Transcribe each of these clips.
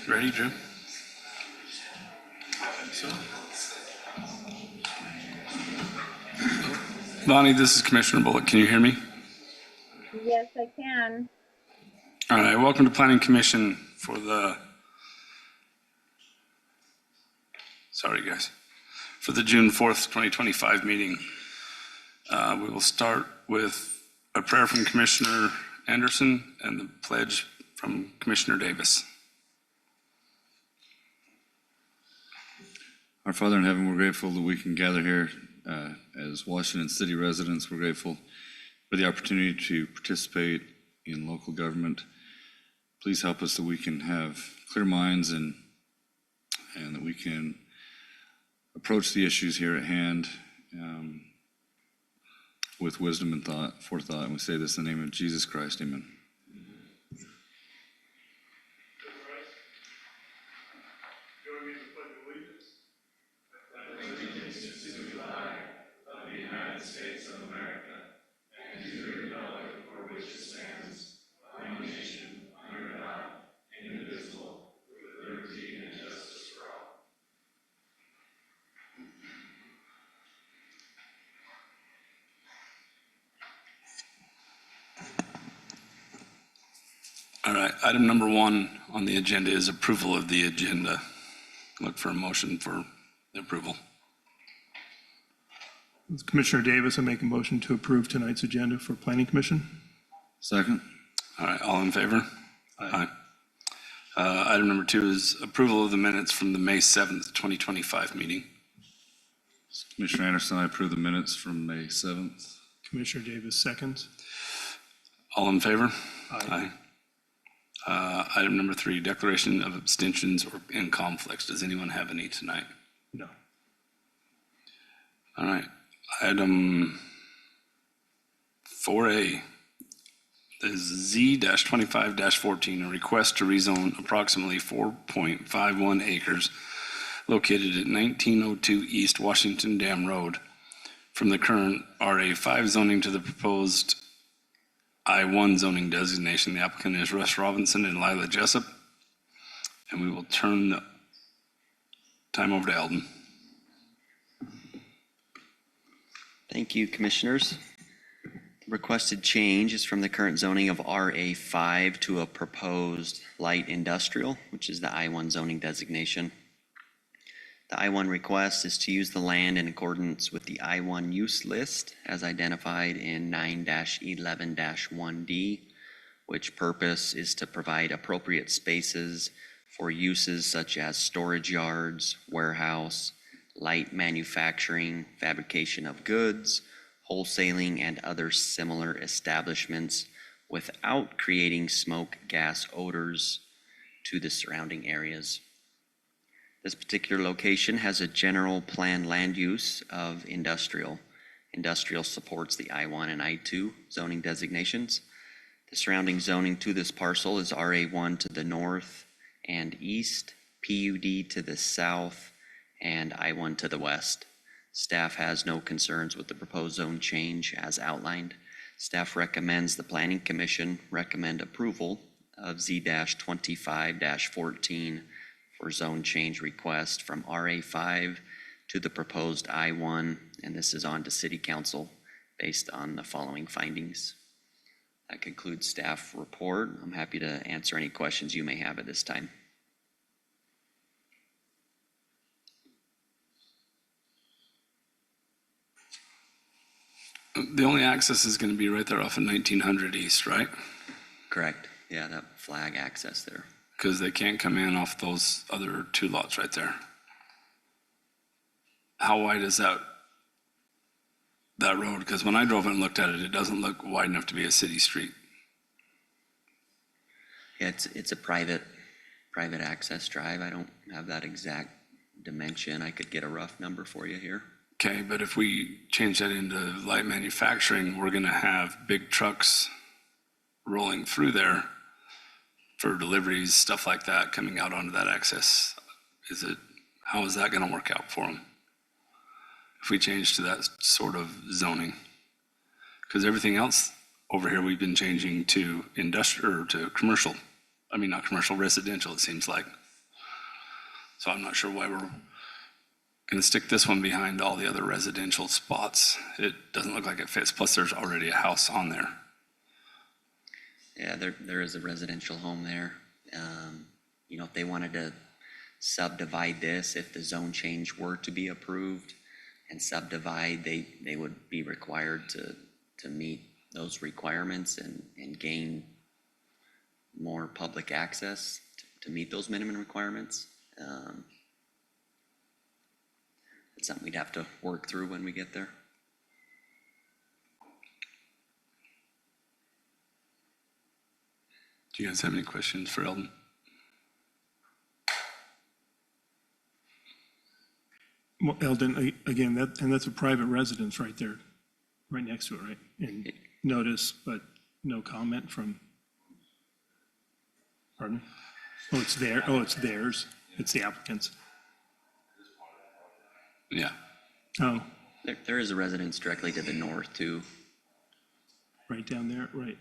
Ready, Drew? Lonnie, this is Commissioner Bullock. Can you hear me? Yes, I can. All right, welcome to Planning Commission for the, for the June 4th, 2025 meeting. We will start with a prayer from Commissioner Anderson and the pledge from Commissioner Davis. Our Father in heaven, we're grateful that we can gather here as Washington City residents. We're grateful for the opportunity to participate in local government. Please help us that we can have clear minds and that we can approach the issues here at hand with wisdom and forethought. And we say this in the name of Jesus Christ. Amen. All right, item number 1 on the agenda is approval of the agenda. Look for a motion for approval. Commissioner Davis, I make a motion to approve tonight's agenda for Planning Commission. Second. All right, all in favor? Aye. Item number 2 is approval of the minutes from the May 7th, 2025 meeting. Commissioner Anderson, I approve the minutes from May 7th. Commissioner Davis, seconds. All in favor? Aye. Item number 3, declaration of abstentions or in conflicts. Does anyone have any tonight? No. All right. Item 4A is Z-25-14, a request to rezone approximately 4.51 acres located at 1902 East Washington Dam Road from the current RA5 zoning to the proposed I-1 zoning designation. The applicant is Russ Robinson and Lila Jessup. And we will turn the time over to Eldon. Thank you, Commissioners. The requested change is from the current zoning of RA5 to a proposed light industrial, which is the I-1 zoning designation. The I-1 request is to use the land in accordance with the I-1 use list as identified in 9-11-1D, which purpose is to provide appropriate spaces for uses such as storage yards, warehouse, light manufacturing, fabrication of goods, wholesaling, and other similar establishments without creating smoke gas odors to the surrounding areas. This particular location has a general plan land use of industrial. Industrial supports the I-1 and I-2 zoning designations. The surrounding zoning to this parcel is RA1 to the north and east, PUD to the south, and I-1 to the west. Staff has no concerns with the proposed zone change as outlined. Staff recommends the Planning Commission recommend approval of Z-25-14 for zone change request from RA5 to the proposed I-1, and this is on to City Council based on the following findings. That concludes staff report. I'm happy to answer any questions you may have at this time. The only access is going to be right there off of 1900 East, right? Correct. Yeah, that flag access there. Because they can't come in off those other 2 lots right there. How wide is that road? Because when I drove it and looked at it, it doesn't look wide enough to be a city street. Yeah, it's a private access drive. I don't have that exact dimension. I could get a rough number for you here. Okay, but if we change that into light manufacturing, we're gonna have big trucks rolling through there for deliveries, stuff like that, coming out onto that access. How is that gonna work out for them? If we change to that sort of zoning? Because everything else over here, we've been changing to industrial, or to commercial. I mean, not commercial, residential, it seems like. So I'm not sure why we're gonna stick this one behind all the other residential spots. It doesn't look like it fits, plus there's already a house on there. Yeah, there is a residential home there. You know, if they wanted to subdivide this, if the zone change were to be approved and subdivide, they would be required to meet those requirements and gain more public access to meet those minimum requirements. It's something we'd have to work through when we get there. Do you guys have any questions for Eldon? Well, Eldon, again, that's a private residence right there, right next to it, right? And notice, but no comment from, pardon? Oh, it's there, oh, it's theirs, it's the applicant's. Yeah. Oh, There is a residence directly to the north too. right down there, right.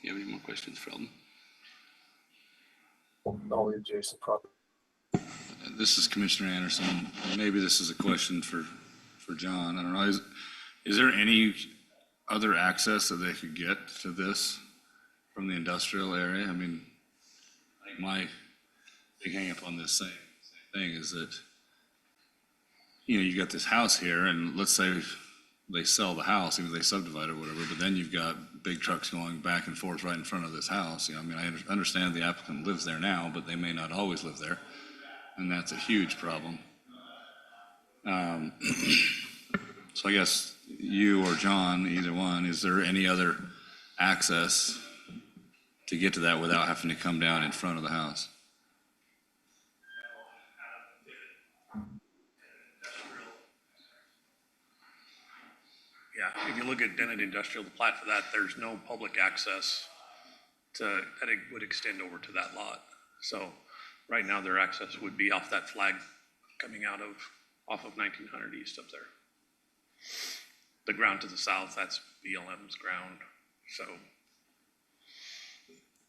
You have any more questions for Eldon? All the adjacent property. This is Commissioner Anderson. Maybe this is a question for John. I don't know. Is there any other access that they could get to this from the industrial area? I mean, I think my big hang up on this same thing is that, you know, you got this house here, and let's say they sell the house, even if they subdivide or whatever, but then you've got big trucks going back and forth right in front of this house. You know, I mean, I understand the applicant lives there now, but they may not always live there, and that's a huge problem. So I guess you or John, either one, is there any other access to get to that without having to come down in front of the house? Yeah, if you look at Dennett Industrial, the plat for that, there's no public access that it would extend over to that lot. So right now, their access would be off that flag coming off of 1900 East up there. The ground to the south, that's BLM's ground, so.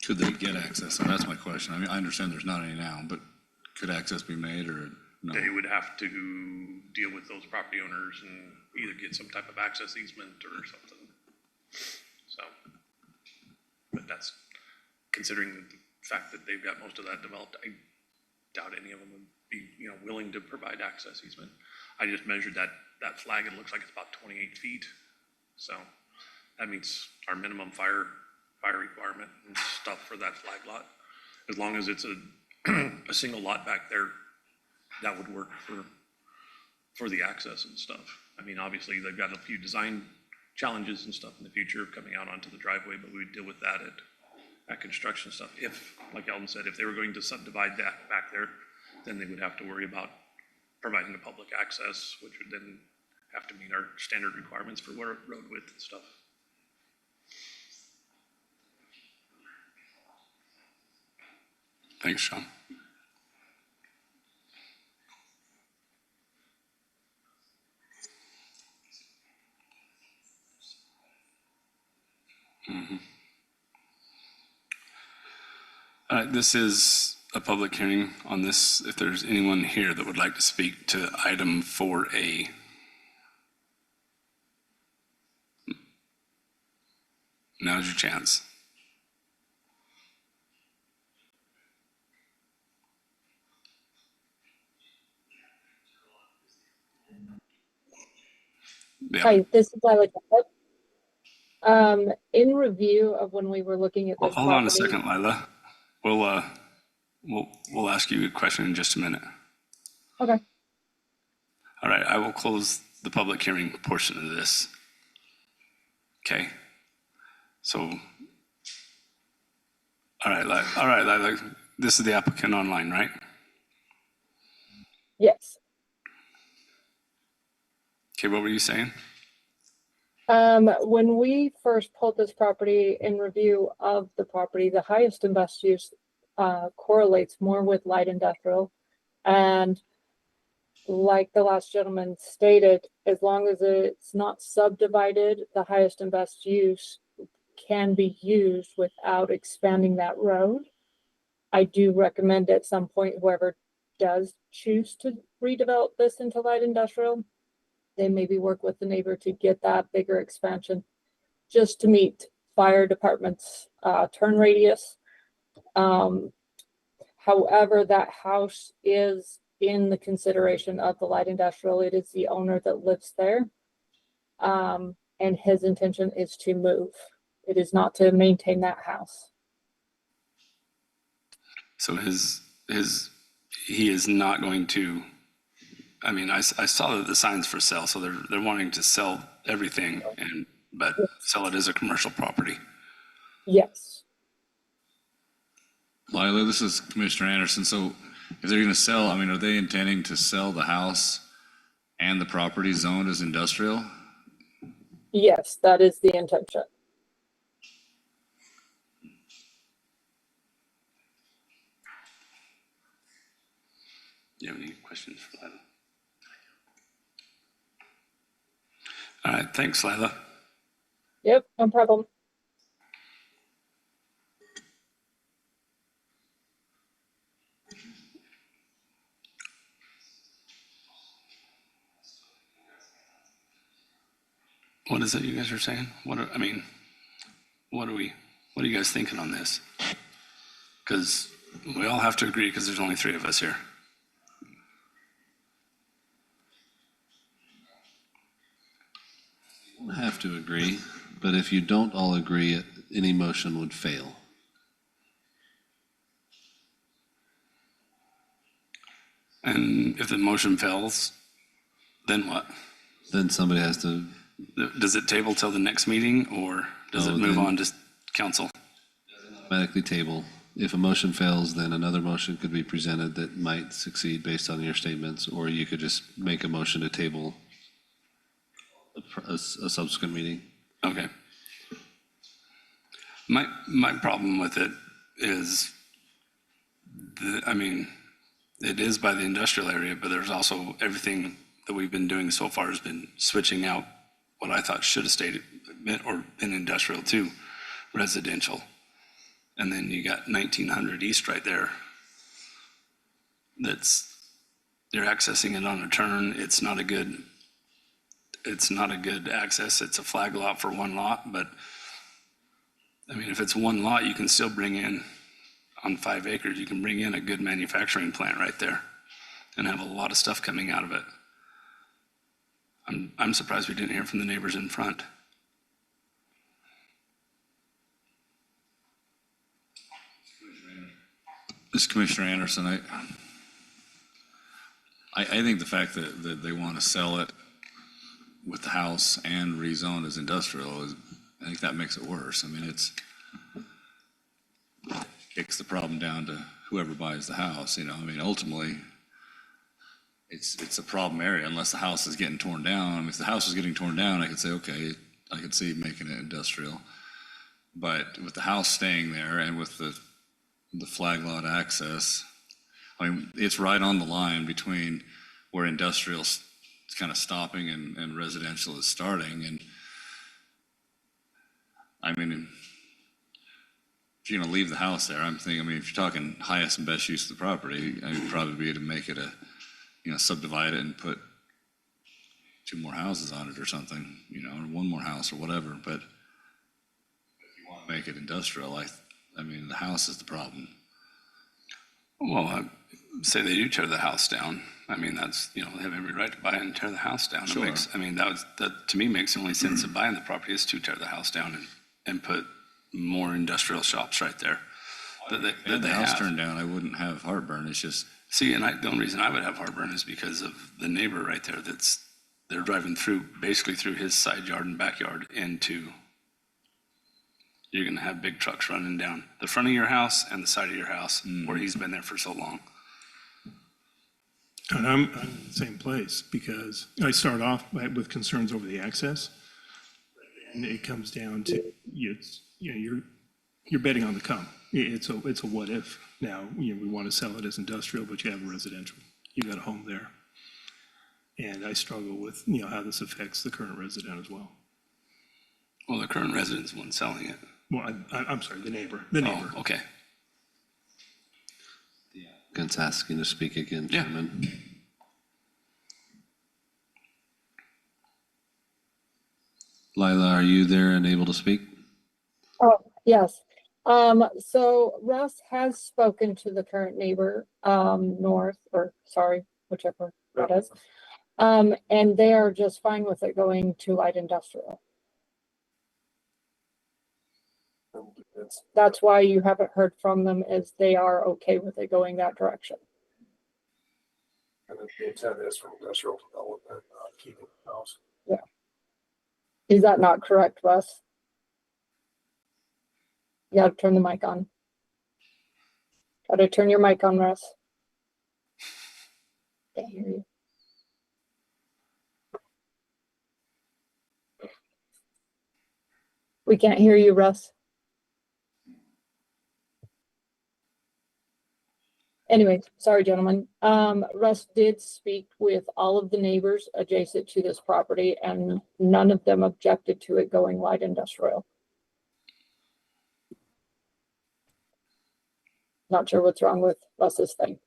Could they get access? So that's my question. I mean, I understand there's not any now, but could access be made or no? They would have to deal with those property owners and either get some type of access easement or something. So, but that's, considering the fact that they've got most of that developed, I doubt any of them would be, willing to provide access easement. I just measured that flag, it looks like it's about 28 feet. So that meets our minimum fire requirement and stuff for that flag lot. As long as it's a single lot back there, that would work for the access and stuff. I mean, obviously, they've got a few design challenges and stuff in the future coming out onto the driveway, but we would deal with that at construction stuff. If, like Eldon said, if they were going to subdivide that back there, then they would have to worry about providing the public access, which would then have to meet our standard requirements for road width and stuff. Thanks, Sean. This is a public hearing on this. If there's anyone here that would like to speak to item 4A. Now's your chance. Yeah. Hi, this is Lila. In review of when we were looking at this Hold on a property- second, Lila. We'll ask you a question in just a minute. Okay. All right, I will close the public hearing portion of this. Okay. So, all right, Lila, this is the applicant online, right? Yes. Okay, what were you saying? When we first pulled this property in review of the property, the highest and best use correlates more with light industrial. And like the last gentleman stated, as long as it's not subdivided, the highest and best use can be used without expanding that road. I do recommend at some point, whoever does choose to redevelop this into light industrial, they maybe work with the neighbor to get that bigger expansion just to meet fire department's turn radius. However, that house is in the consideration of the light industrial. It is the owner that lives there. And his intention is to move. It is not to maintain that house. So he is not going to, I mean, I saw that the sign's for sale, so they're wanting to sell everything but sell it as a commercial property. Yes. Lila, this is Commissioner Anderson. So if they're going to sell, I mean, are they intending to sell the house and the property zoned as industrial? Yes, that is the intention. Do you have any questions for Lila? All right, thanks, Lila. Yep, no problem. What is it you guys are saying? What are you guys thinking on this? Because we all have to agree because there's only 3 of us here. Have to agree, but if you don't all agree, any motion would fail. And if the motion fails, then what? Then somebody has to, Does it table till the next meeting, or does it No, move then- on to council? automatically table. If a motion fails, then another motion could be presented that might succeed based on your statements, or you could just make a motion to table a subsequent meeting. Okay. My problem with it is, it is by the industrial area, but there's also everything that we've been doing so far has been switching out what I thought should have stayed or been industrial to residential. And then you got 1900 East right there. You're accessing it on a turn. It's not a good access. It's a flag lot for one lot, but I mean, if it's one lot, you can still bring in, on 5 acres, you can bring in a good manufacturing plant right there and have a lot of stuff coming out of it. I'm surprised we didn't hear from the neighbors in front. This is Commissioner Anderson. I think the fact that they want to sell it with the house and rezone as industrial I think that makes it worse. I mean, kicks the problem down to whoever buys the house, I mean, ultimately, it's a problem area unless the house is getting torn down. I mean, if the house is getting torn down, I could say, okay, I could see making it industrial. But with the house staying there and with the flag lot access, I mean, it's right on the line between where industrial's kind of stopping and residential is starting. And I mean, if you're gonna leave the house there, I'm thinking, if you're talking highest and best use of the property, I'd probably be to make it subdivide it and put 2 more houses on it or something, or 1 more house or whatever. But if you want to make it industrial, I mean, the house is the problem. Well, I say they do tear the house down. I mean, that's, they have every right to buy it and tear the house down. Sure. That to me makes the only sense of buying the property is to tear the house down and put more industrial shops right there. If the house turned down, I wouldn't have heartburn. It's just, See, and the only reason I would have heartburn is because of the neighbor right there they're driving basically through his side yard and backyard you're gonna have big trucks running down the front of your house and the side of your house where he's been there for so long. And I'm in the same place because I start off with concerns over the access. And it comes down to, you're betting on the come. It's a what if now, we want to sell it as industrial, but you have a residential. You got a home there. And I struggle with, how this affects the current resident as well. Well, the current resident's the one selling it. Well, I'm sorry, the neighbor, Oh, okay. Applicant's asking to speak again, Yeah. Chairman. Lila, are you there and able to speak? Oh, yes. So Russ has spoken to the current neighbor, whichever that is. And they are just fine with it going to light industrial. That's why you haven't heard from them, is they are okay with it going that direction. And the intent is for industrial development, not keeping the house. Is that not correct, Russ? You gotta turn the mic on. Gotta turn your mic on, Russ. Can't hear you. We can't hear you, Russ. Anyway, sorry, gentlemen. Russ did speak with all of the neighbors adjacent to this property, and none of them objected to it going light industrial. Not sure what's wrong with Russ's thing.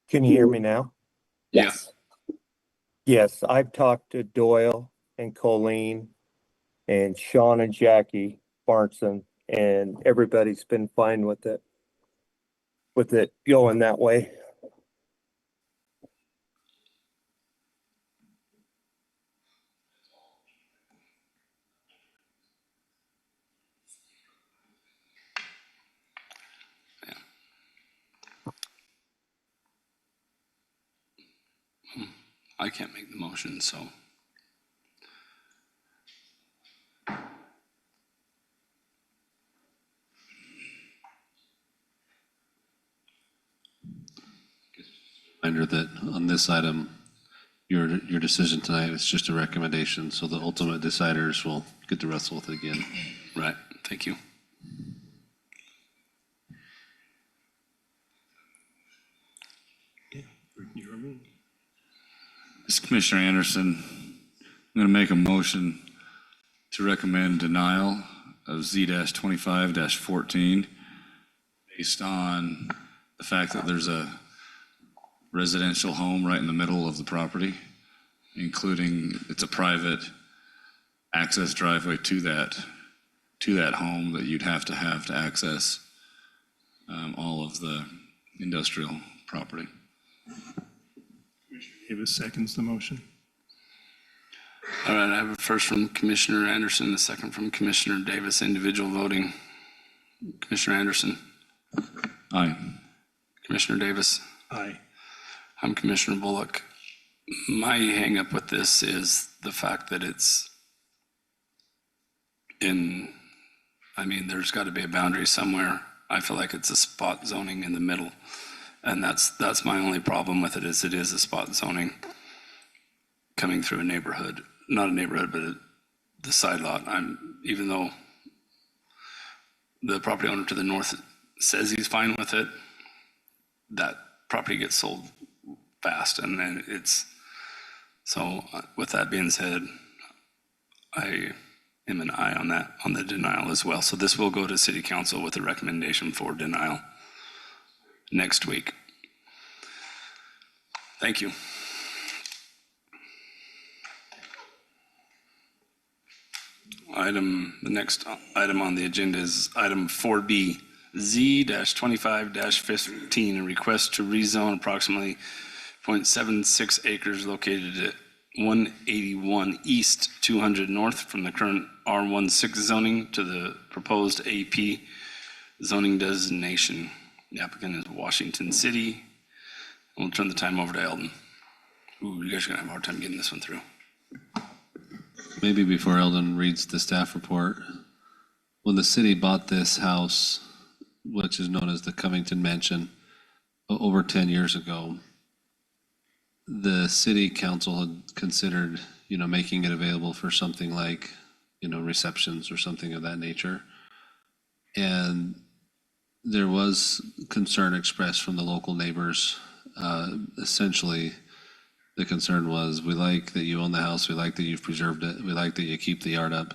Can you hear me now? Yeah. Yes. Yes, I've talked to Doyle and Colleen and Sean and Jackie Barnson, and everybody's been fine with it going that way. I can't make the motion, so. Reminder that on this item, your decision tonight is just a recommendation, so the ultimate deciders will get to wrestle with it again. Right, thank you. Yeah, you hear me? This is Commissioner Anderson. I'm going to make a motion to recommend denial of Z-25-14 based on the fact that there's a residential home right in the middle of the property, including it's a private access driveway to that home that you'd have to access all of the industrial property. Davis seconds the motion. All right, I have a first from Commissioner Anderson, a second from Commissioner Davis, individual voting. Commissioner Anderson, Aye. Commissioner Davis, Aye. I'm Commissioner Bullock. My hangup with this is the fact that it's there's got to be a boundary somewhere. I feel like it's a spot zoning in the middle. And that's my only problem with it, is it is a spot zoning coming through a neighborhood, not a neighborhood, but the side lot. Even though the property owner to the north says he's fine with it, that property gets sold fast. And then with that being said, I am an aye on that, on the denial as well. So this will go to City Council with a recommendation for denial next week. Thank you. The next item on the agenda is item 4B, Z-25-15, a request to rezone approximately 0.76 acres located at 181 East, 200 North from the current R16 zoning to the proposed AP zoning designation. The applicant is Washington City. We'll turn the time over to Eldon. Ooh, you guys are gonna have a hard time getting this one through. Maybe before Eldon reads the staff report, when the city bought this house, which is known as the Covington Mansion, over 10 years ago, the city council had considered, making it available for something like, receptions or something of that nature. And there was concern expressed from the local neighbors, essentially The concern was, we like that you own the house, we like that you've preserved it, we like that you keep the yard up.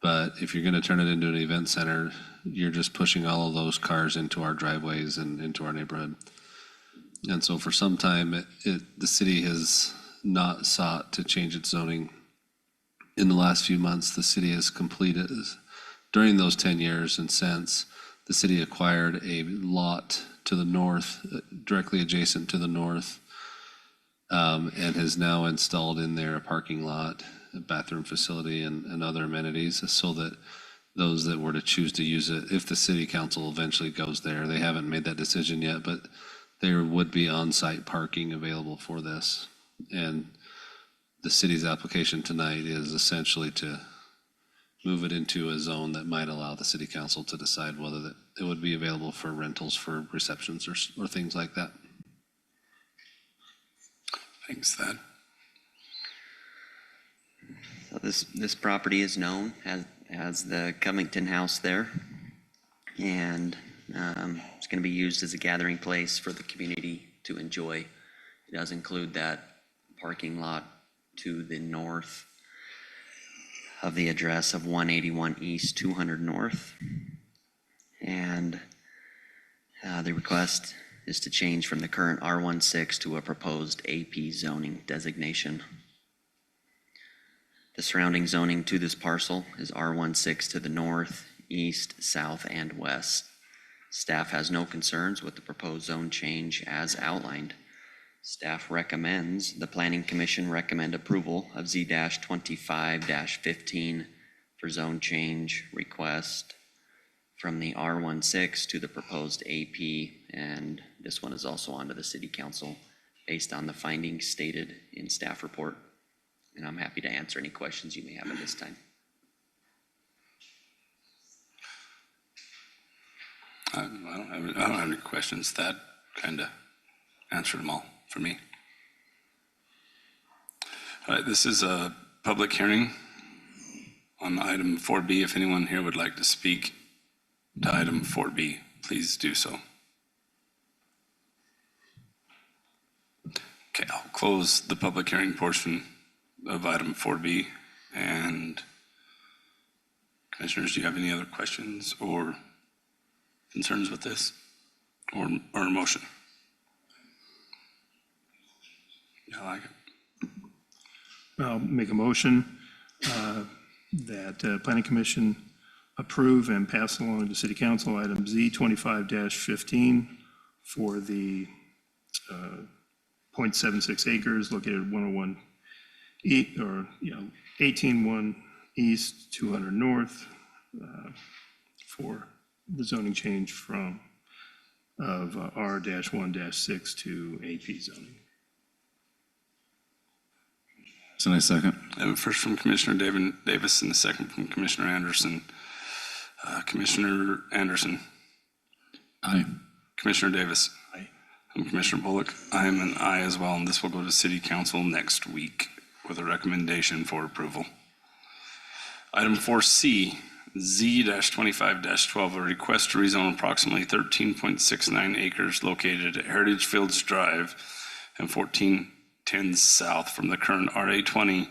But if you're gonna turn it into an event center, you're just pushing all of those cars into our driveways and into our neighborhood. And so for some time, the city has not sought to change its zoning. In the last few months, the city has completed, during those 10 years and since, the city acquired a lot to the north, directly adjacent to the north, and has now installed in there a parking lot, a bathroom facility, and other amenities, so that those that were to choose to use it, if the city council eventually goes there, they haven't made that decision yet, but there would be on-site parking available for this. And the city's application tonight is essentially to move it into a zone that might allow the city council to decide whether that it would be available for rentals for receptions or things like that. Thanks, Thad. So this property is known as the Covington House there. And it's going to be used as a gathering place for the community to enjoy. It does include that parking lot to the north of the address of 181 East, 200 North. And the request is to change from the current R16 to a proposed AP zoning designation. The surrounding zoning to this parcel is R16 to the north, east, south, and west. Staff has no concerns with the proposed zone change as outlined. Staff recommends the Planning Commission recommend approval of Z-25-15 for zone change request from the R16 to the proposed AP, and this one is also onto the City Council based on the findings stated in staff report. And I'm happy to answer any questions you may have at this time. I don't have any questions. That kind of answered them all for me. All right, this is a public hearing on item 4B. If anyone here would like to speak to item 4B, please do so. Okay, I'll close the public hearing portion of item 4B. And commissioners, do you have any other questions or concerns with this or a motion? Yeah, I like it. I'll make a motion that Planning Commission approve and pass along to City Council item Z-25-15 for the 0.76 acres located at 101 18-1 East, 200 North, for the zoning change from R-1-6 to AP zoning. So I second. I have a first from Commissioner Davis and a second from Commissioner Anderson. Commissioner Anderson. Aye. Commissioner Davis. Aye. And Commissioner Bullock. I am an aye as well, and this will go to City Council next week with a recommendation for approval. Item 4C, Z-25-12, a request to rezone approximately 13.69 acres located at Heritage Fields Drive and 1410 South from the current RA20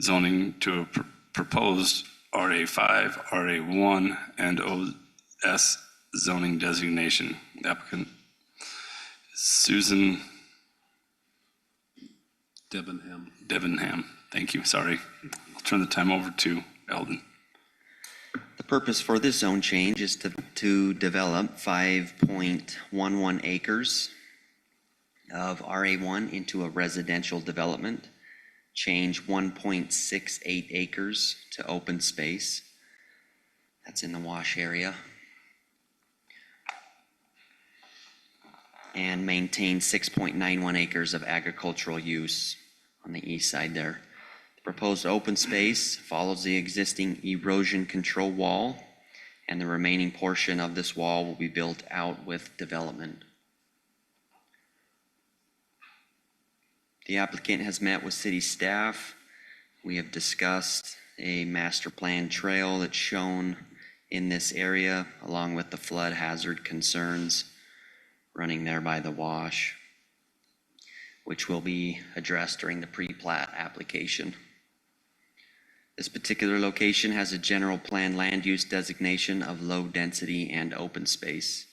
zoning to a proposed RA5, RA1, and OS zoning designation. Applicant Susan Debenham. Thank you, sorry. I'll turn the time over to Eldon. The purpose for this zone change is to develop 5.11 acres of RA1 into a residential development, change 1.68 acres to open space. That's in the Wash area. And maintain 6.91 acres of agricultural use on the east side there. The proposed open space follows the existing erosion control wall, and the remaining portion of this wall will be built out with development. The applicant has met with city staff. We have discussed a master plan trail that's shown in this area, along with the flood hazard concerns running there by the wash. which will be addressed during the pre-plat application. This particular location has a general plan land use designation of low density and open space.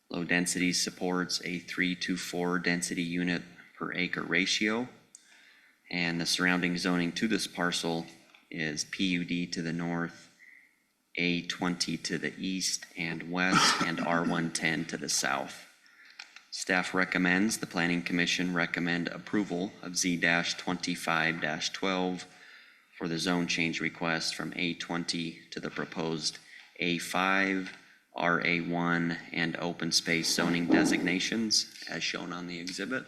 Low density supports a 3 to 4 density unit per acre ratio. And the surrounding zoning to this parcel is PUD to the north, A20 to the east and west, and R110 to the south. Staff recommends, the Planning Commission recommend approval of Z-25-12 for the zone change request from A20 to the proposed A5, RA1, and open space zoning designations as shown on the exhibit.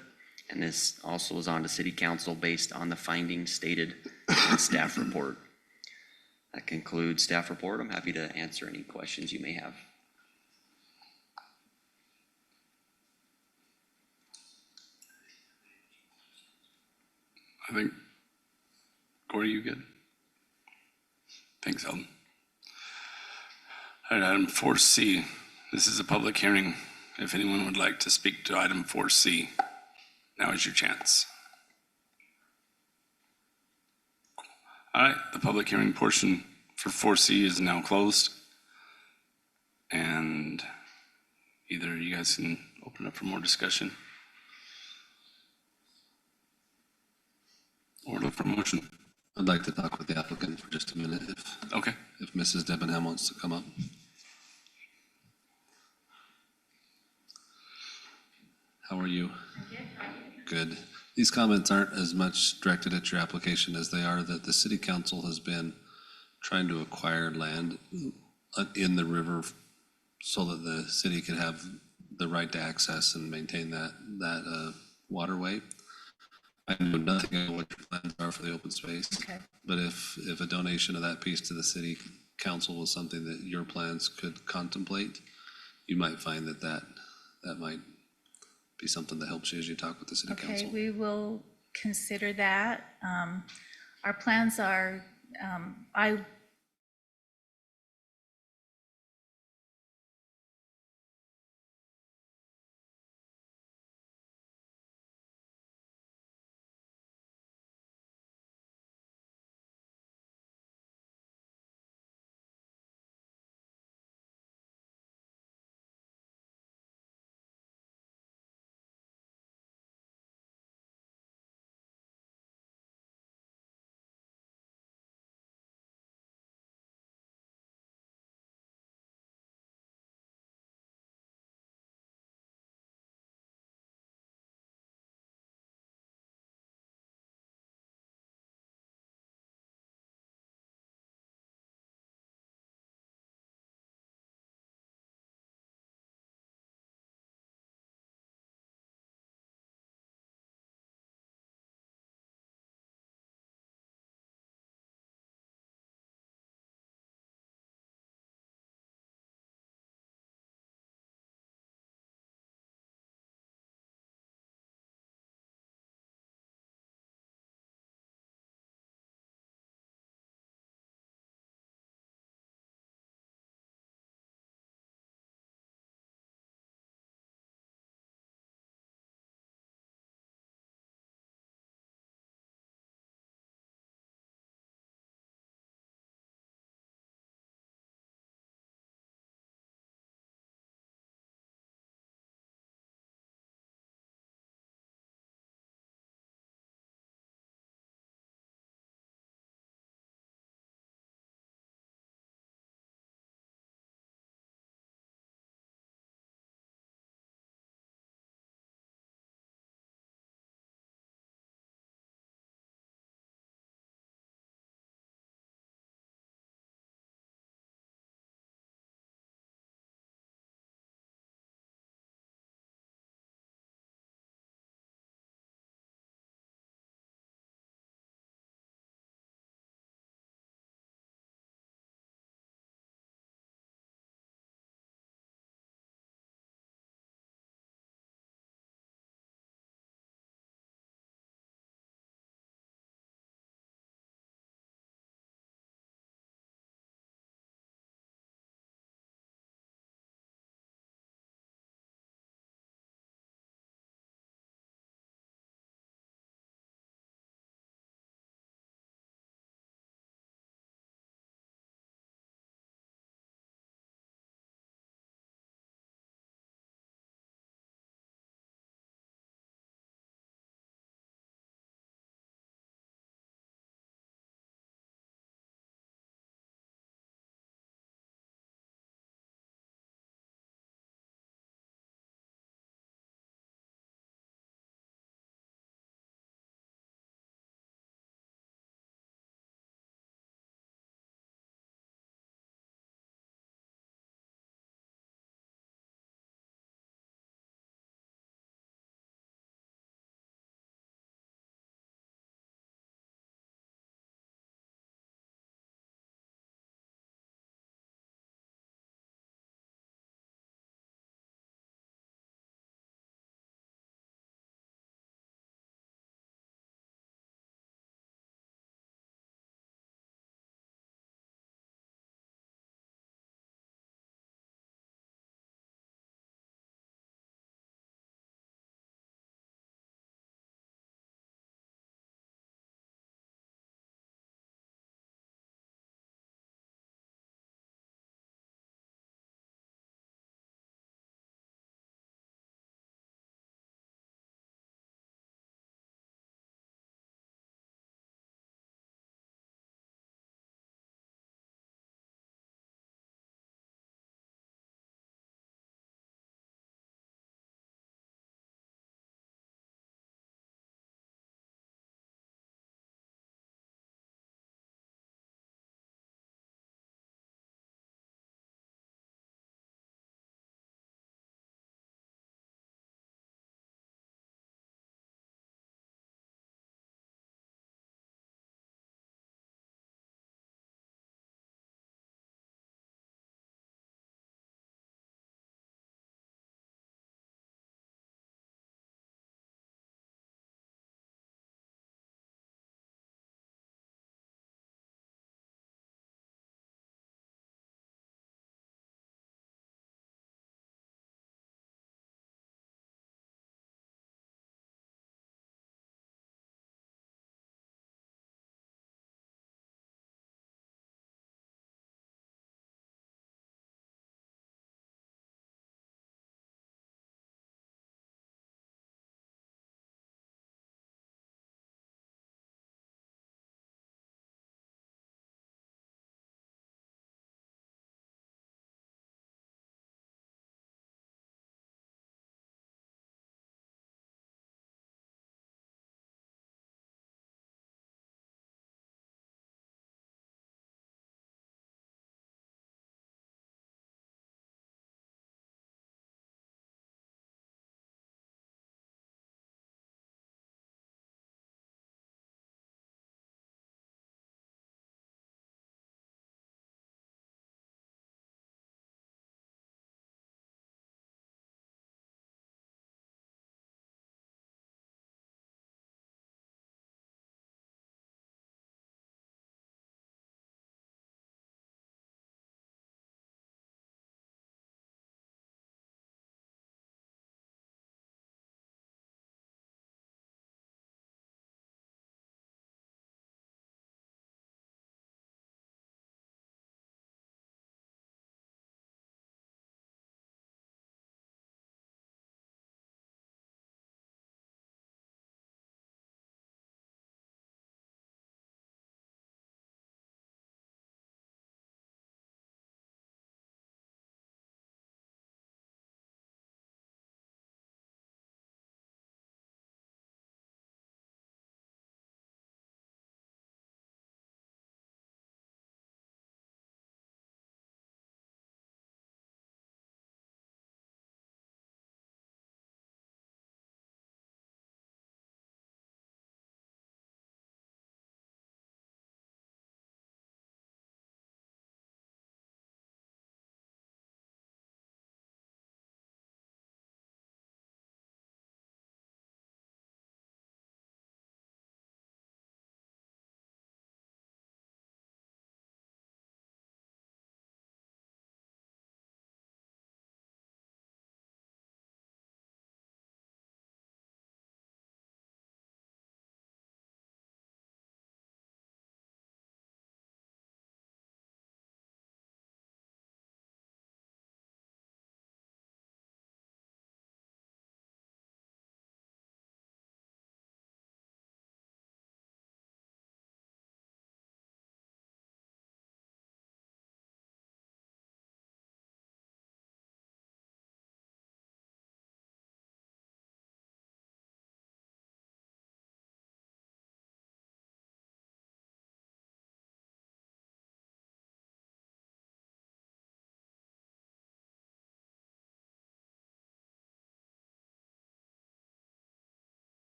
And this also is on to City Council based on the findings stated in staff report. That concludes staff report. I'm happy to answer any questions you may have. I think, Corey, you good? Thanks, Eldon. All right, item 4C. This is a public hearing. If anyone would like to speak to item 4C, now is your chance. All right, the public hearing portion for 4C is now closed. And either you guys can open up for more discussion or look for motion. I'd like to talk with the applicant for just a minute Okay. if Mrs. Debenham wants to come up. How are you? Good. These comments aren't as much directed at your application as they are that the city council has been trying to acquire land in the river so that the city could have the right to access and maintain that waterway. I know nothing about what your plans are for the open space. Okay. But if a donation of that piece to the city council was something that your plans could contemplate, you might find that might be something that helps you as you talk with the city Okay, council. we will consider that. Our plans are, I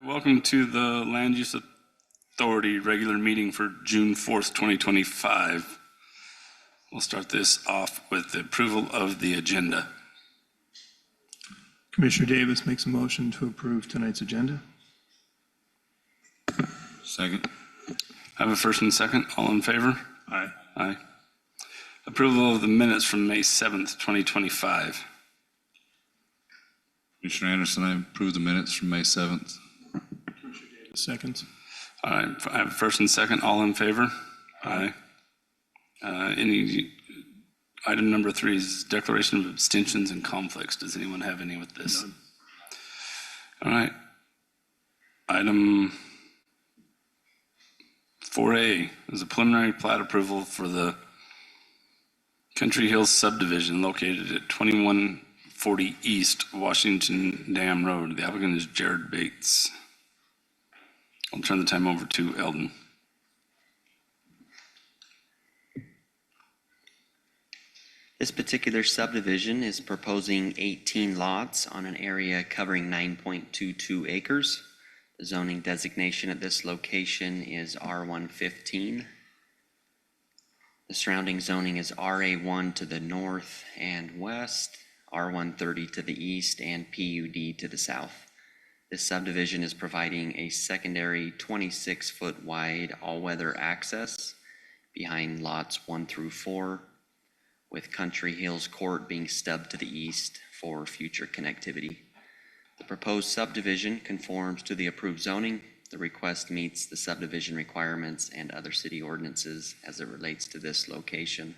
Welcome to the Land Use Authority regular meeting for June 4th, 2025. We'll start this off with the approval of the agenda. Commissioner Davis makes a motion to approve tonight's agenda. Second. I have a first and second. All in favor? Aye. Aye. Approval of the minutes from May 7th, 2025. Commissioner Anderson, I approve the minutes from May 7th. Seconds. All right, I have a first and second. All in favor? Aye. Item number 3 is declaration of abstentions and conflicts. Does anyone have any with this? None. All right. Item 4A is a preliminary plat approval for the Country Hills subdivision located at 2140 East Washington Dam Road. The applicant is Jared Bates. I'll turn the time over to Eldon. This particular subdivision is proposing 18 lots on an area covering 9.22 acres. The zoning designation at this location is R115. The surrounding zoning is RA1 to the north and west, R130 to the east, and PUD to the south. This subdivision is providing a secondary 26-foot wide all-weather access behind lots 1 through 4, with Country Hills Court being stubbed to the east for future connectivity. The proposed subdivision conforms to the approved zoning. The request meets the subdivision requirements and other city ordinances as it relates to this location.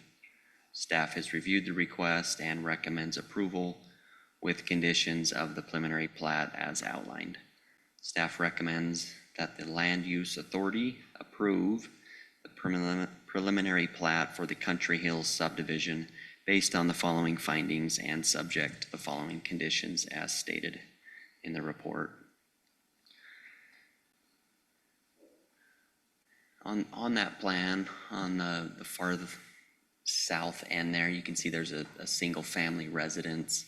Staff has reviewed the request and recommends approval with conditions of the preliminary plat as outlined. Staff recommends that the Land Use Authority approve the preliminary plat for the Country Hills subdivision based on the following findings and subject to the following conditions as stated in the report. On that plan, on the far south end there, you can see there's a single family residence.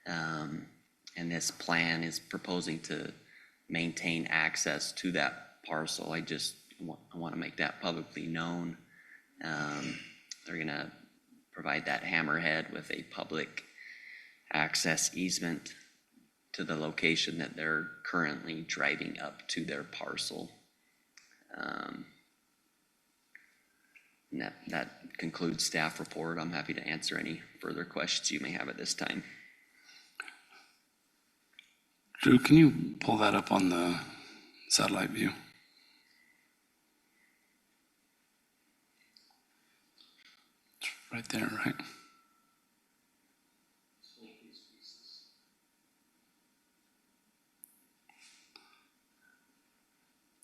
And this plan is proposing to maintain access to that parcel. I want to make that publicly known. They're going to provide that hammerhead with a public access easement to the location that they're currently driving up to their parcel. And that concludes staff report. I'm happy to answer any further questions you may have at this time. Drew, can you pull that up on the satellite view? It's right there, right?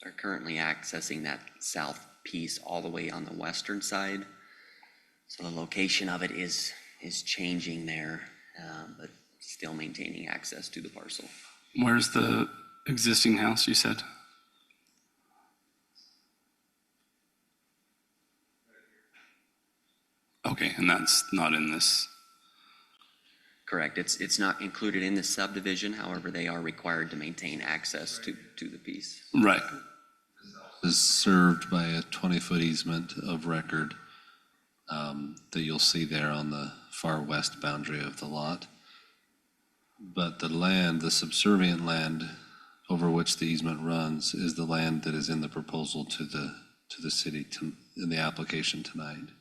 They're currently accessing that south piece all the way on the western side. So the location of it is changing there, but still maintaining access to the parcel. Where's the existing house, you said? Okay, and that's not in this. Correct. It's not included in the subdivision. However, they are required to maintain access to the piece. Right. Is served by a 20-foot easement of record that you'll see there on the far west boundary of the lot. But the land, the subservient land over which the easement runs, is the land that is in the proposal to the city in the application tonight.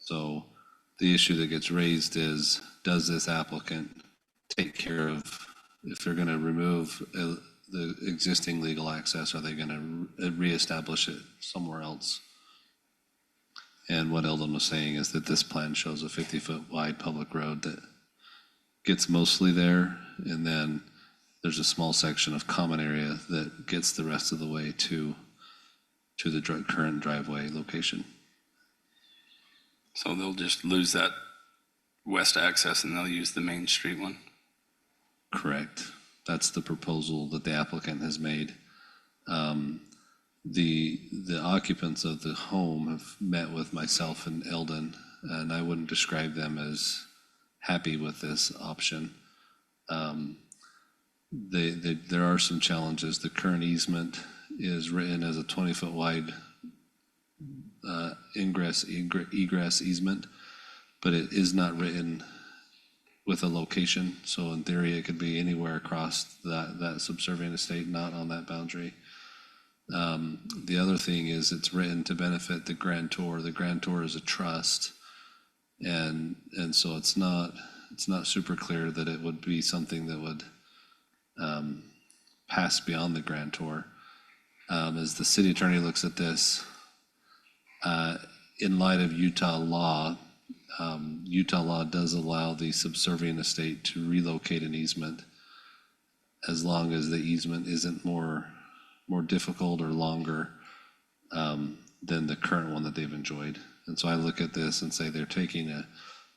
So the issue that gets raised is, does this applicant take care of, if they're going to remove the existing legal access, are they going to reestablish it somewhere else? And what Eldon was saying is that this plan shows a 50-foot wide public road that gets mostly there, and then there's a small section of common area that gets the rest of the way to the current driveway location. So they'll just lose that west access and they'll use the Main Street one? Correct. That's the proposal that the applicant has made. The occupants of the home have met with myself and Eldon, and I wouldn't describe them as happy with this option. there are some challenges. The current easement is written as a 20-foot wide egress easement, but it is not written with a location. So in theory, it could be anywhere across that subservient estate, not on that boundary. The other thing is it's written to benefit the grantor. The grantor is a trust. And so it's not super clear that it would be something that would pass beyond the grantor. As the city attorney looks at this, in light of Utah law does allow the subservient estate to relocate an easement as long as the easement isn't more difficult or longer than the current one that they've enjoyed. And so I look at this and say they're taking a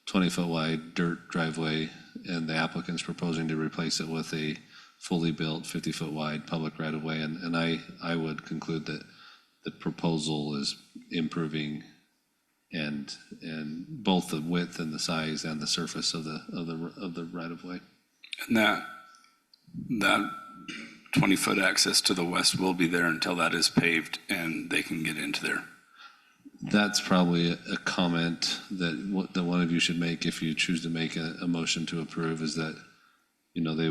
20-foot wide dirt driveway and the applicant's proposing to replace it with a fully built 50-foot wide public right-of-way. And I would conclude that the proposal is improving and both the width and the size and the surface of the right-of-way. And that 20-foot access to the west will be there until that is paved and they can get into there. That's probably a comment that one of you should make if you choose to make a motion to approve, is that, you know, they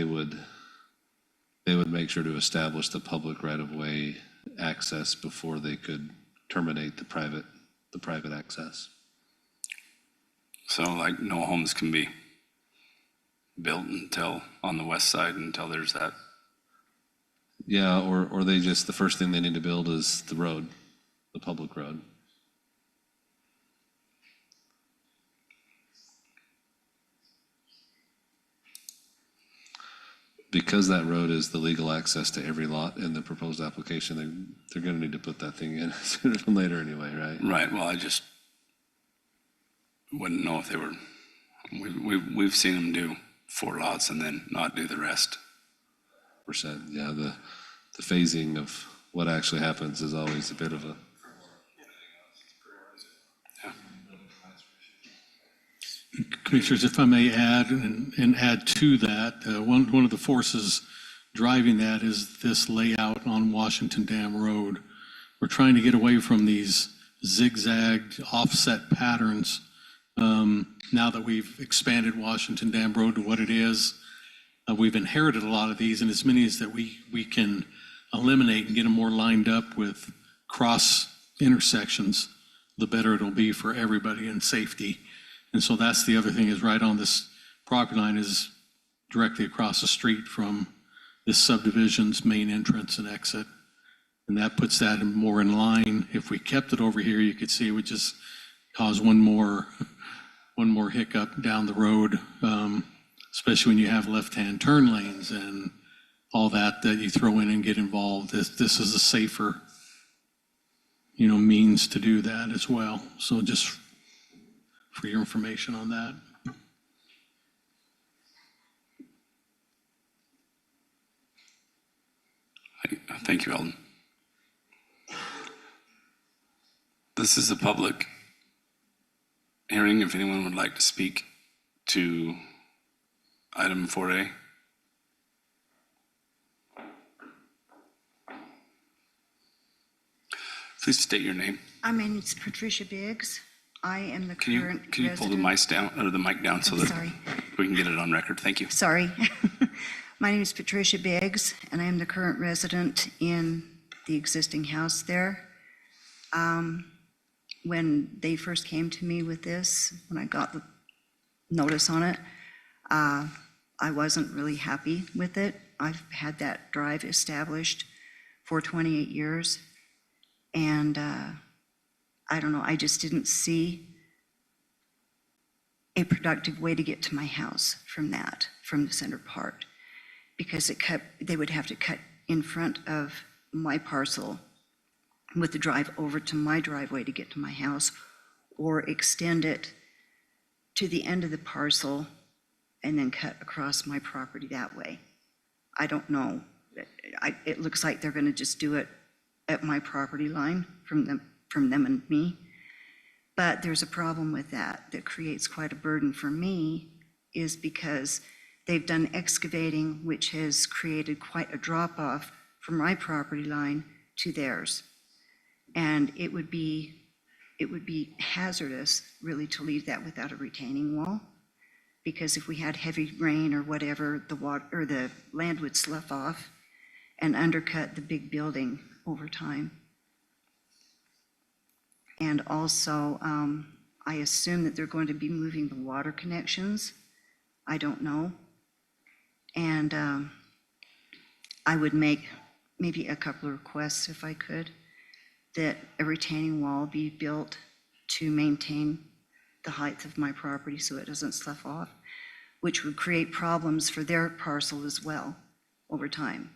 would make sure to establish the public right-of-way access before they could terminate the private access. So like no homes can be built until on the west side until there's that. Yeah, or they just, the first thing they need to build is the road, the public road. Because that road is the legal access to every lot in the proposed application, they're gonna need to put that thing in sooner than later anyway, right? Right, well, I just wouldn't know if they were, we've seen them do 4 lots and then not do the rest. Percent, yeah, the phasing of what actually happens is always a bit of a. Commissioners, if I may add and add to that, one of the forces driving that is this layout on Washington Dam Road. We're trying to get away from these zigzagged offset patterns. Now that we've expanded Washington Dam Road to what it is, we've inherited a lot of these, and as many as that we can eliminate and get them more lined up with cross intersections, the better it'll be for everybody in safety. And so that's the other thing, is right on this property line is directly across the street from this subdivision's main entrance and exit. And that puts that more in line. If we kept it over here, you could see it would just cause one more hiccup down the road, especially when you have left-hand turn lanes and all that you throw in and get involved. This is a safer, means to do that as well. So just for your information on that. Thank you, Eldon. This is a public hearing. If anyone would like to speak to item 4A. Please state your name. My name is Patricia Biggs. I am the Can you current pull the mic down so that sorry. we can get it on record? Thank you. Sorry. My name is Patricia Biggs, and I am the current resident in the existing house there. When they first came to me with this, when I got the notice on it, I wasn't really happy with it. I've had that drive established for 28 years, and I don't know, I just didn't see a productive way to get to my house from the center part, because they would have to cut in front of my parcel with the drive over to my driveway to get to my house, or extend it to the end of the parcel and then cut across my property that way. I don't know. It looks like they're gonna just do it at my property line from them and me. But there's a problem with that creates quite a burden for me, is because They've done excavating, which has created quite a drop-off from my property line to theirs. And it would be hazardous, really, to leave that without a retaining wall. Because if we had heavy rain or whatever, the water, or the land would slough off and undercut the big building over time. And also, I assume that they're going to be moving the water connections. I don't know. And I would make maybe a couple of requests, if I could, that a retaining wall be built to maintain the height of my property so it doesn't slough off, which would create problems for their parcel as well over time.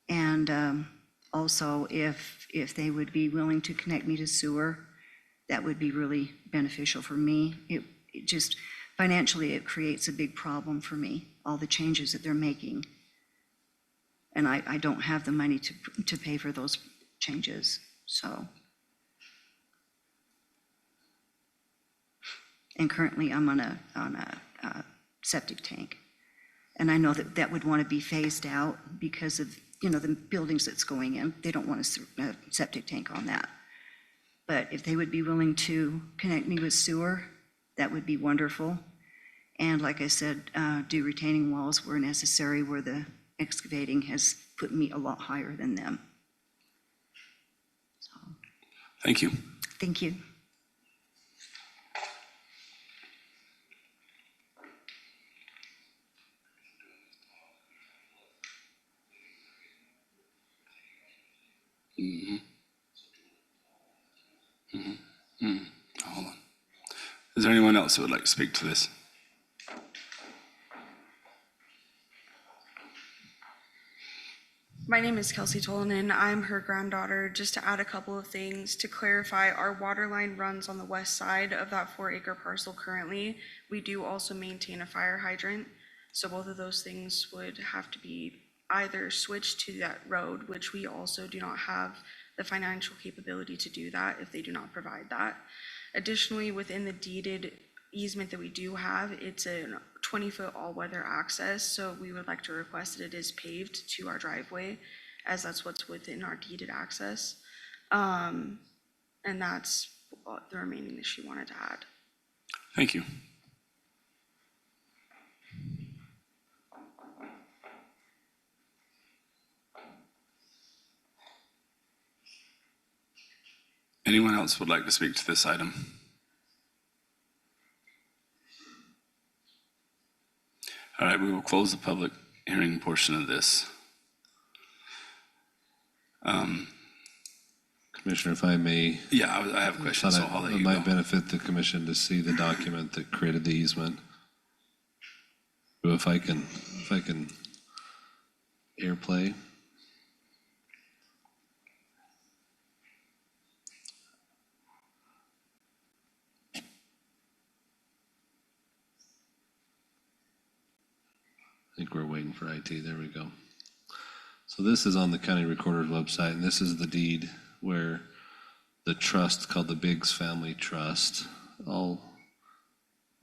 And also, if they would be willing to connect me to sewer, that would be really beneficial for me. It just, financially, it creates a big problem for me, all the changes that they're making. And I don't have the money to pay for those changes, so. And currently, I'm on a septic tank. And I know that that would want to be phased out because of, the buildings that's going in. They don't want a septic tank on that. But if they would be willing to connect me with sewer, that would be wonderful. And like I said, do retaining walls where necessary, where the excavating has put me a lot higher than them. So, Thank you. thank you. Hold on. Is there anyone else who would like to speak to this? My name is Kelsey Tolanen. I'm her granddaughter. Just to add a couple of things, to clarify, our water line runs on the west side of that 4-acre parcel currently. We do also maintain a fire hydrant. So both of those things would have to be either switched to that road, which we also do not have the financial capability to do that if they do not provide that. Additionally, within the deeded easement that we do have, it's a 20-foot all-weather access, so we would like to request that it is paved to our driveway, as that's what's within our deeded access. And that's the remaining that she wanted to add. Thank you. Anyone else would like to speak to this item? All right, we will close the public hearing portion of this. Commissioner, if I may. Yeah, I have questions, so I'll let It you might go. benefit the commission to see the document that created the easement. So if I can airplay. I think we're waiting for IT. There we go. So this is on the county recorder's website, and this is the deed where the trust called the Biggs Family Trust. I'll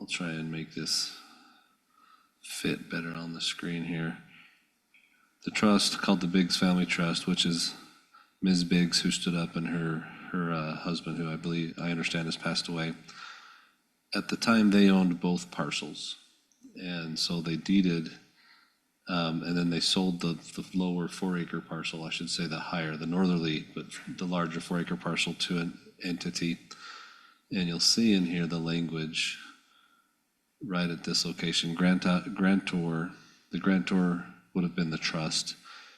try and make this fit better on the screen here. The trust called the Biggs Family Trust, which is Ms. Biggs, who stood up, and her husband, who I understand has passed away. At the time, they owned both parcels, and so they deeded. And then they sold the lower 4-acre parcel, I should say the northerly, but the larger 4-acre parcel to an entity. And you'll see in here the language right at this location. The grantor would have been the trust,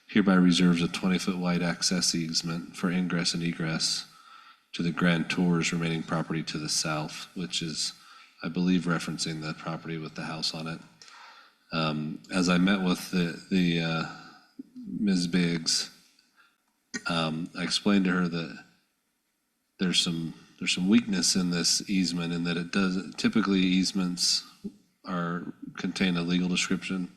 hereby reserves a 20-foot wide access easement for ingress and egress to the grantor's remaining property to the south, which is, I believe, referencing the property with the house on it. As I met with the Ms. Biggs, I explained to her that there's some weakness in this easement, in that it doesn't, typically easements contain a legal description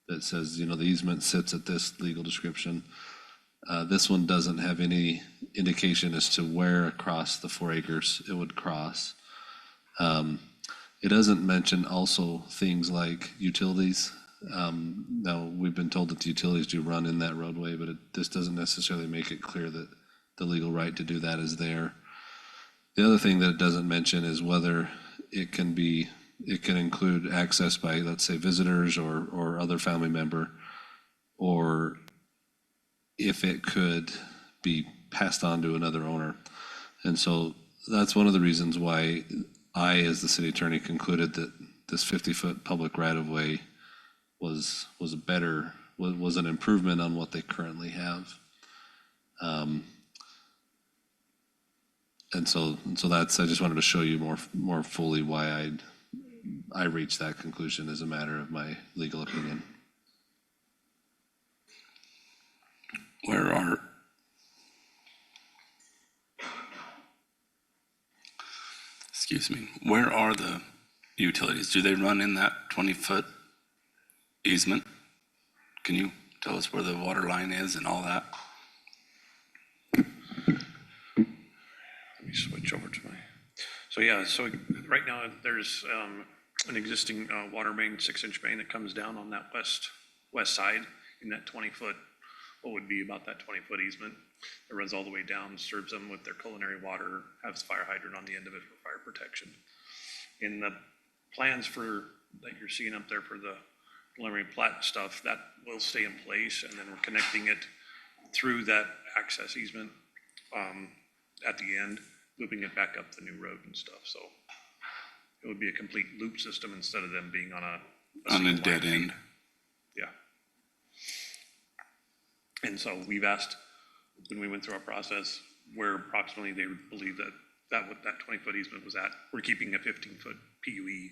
that says, the easement sits at this legal description. This one doesn't have any indication as to where across the 4 acres it would cross. It doesn't mention also things like utilities. Now, we've been told that the utilities do run in that roadway, but this doesn't necessarily make it clear that the legal right to do that is there. The other thing that it doesn't mention is whether it can include access by, let's say, visitors or other family member, or if it could be passed on to another owner. And so that's one of the reasons why I, as the city attorney, concluded that this 50-foot public right-of-way was an improvement on what they currently have. And so that's, I just wanted to show you more fully why I reached that conclusion as a matter of my legal opinion. Where are the utilities? Do they run in that 20-foot easement? Can you tell us where the water line is and all that? Let me switch over to my, so right now there's an existing water main, 6-inch main that comes down on that west side in that 20-foot, what would be about that 20-foot easement. It runs all the way down, serves them with their culinary water, has a fire hydrant on the end of it for fire protection. In the plans that you're seeing up there for the preliminary plat stuff, that will stay in place, and then we're connecting it through that access easement at the end, looping it back up the new road and stuff. So it would be a complete loop system instead of them being on a On a dead end. Yeah. And so we've asked, when we went through our process, where approximately they would believe that 20-foot easement was at. We're keeping a 15-foot PUE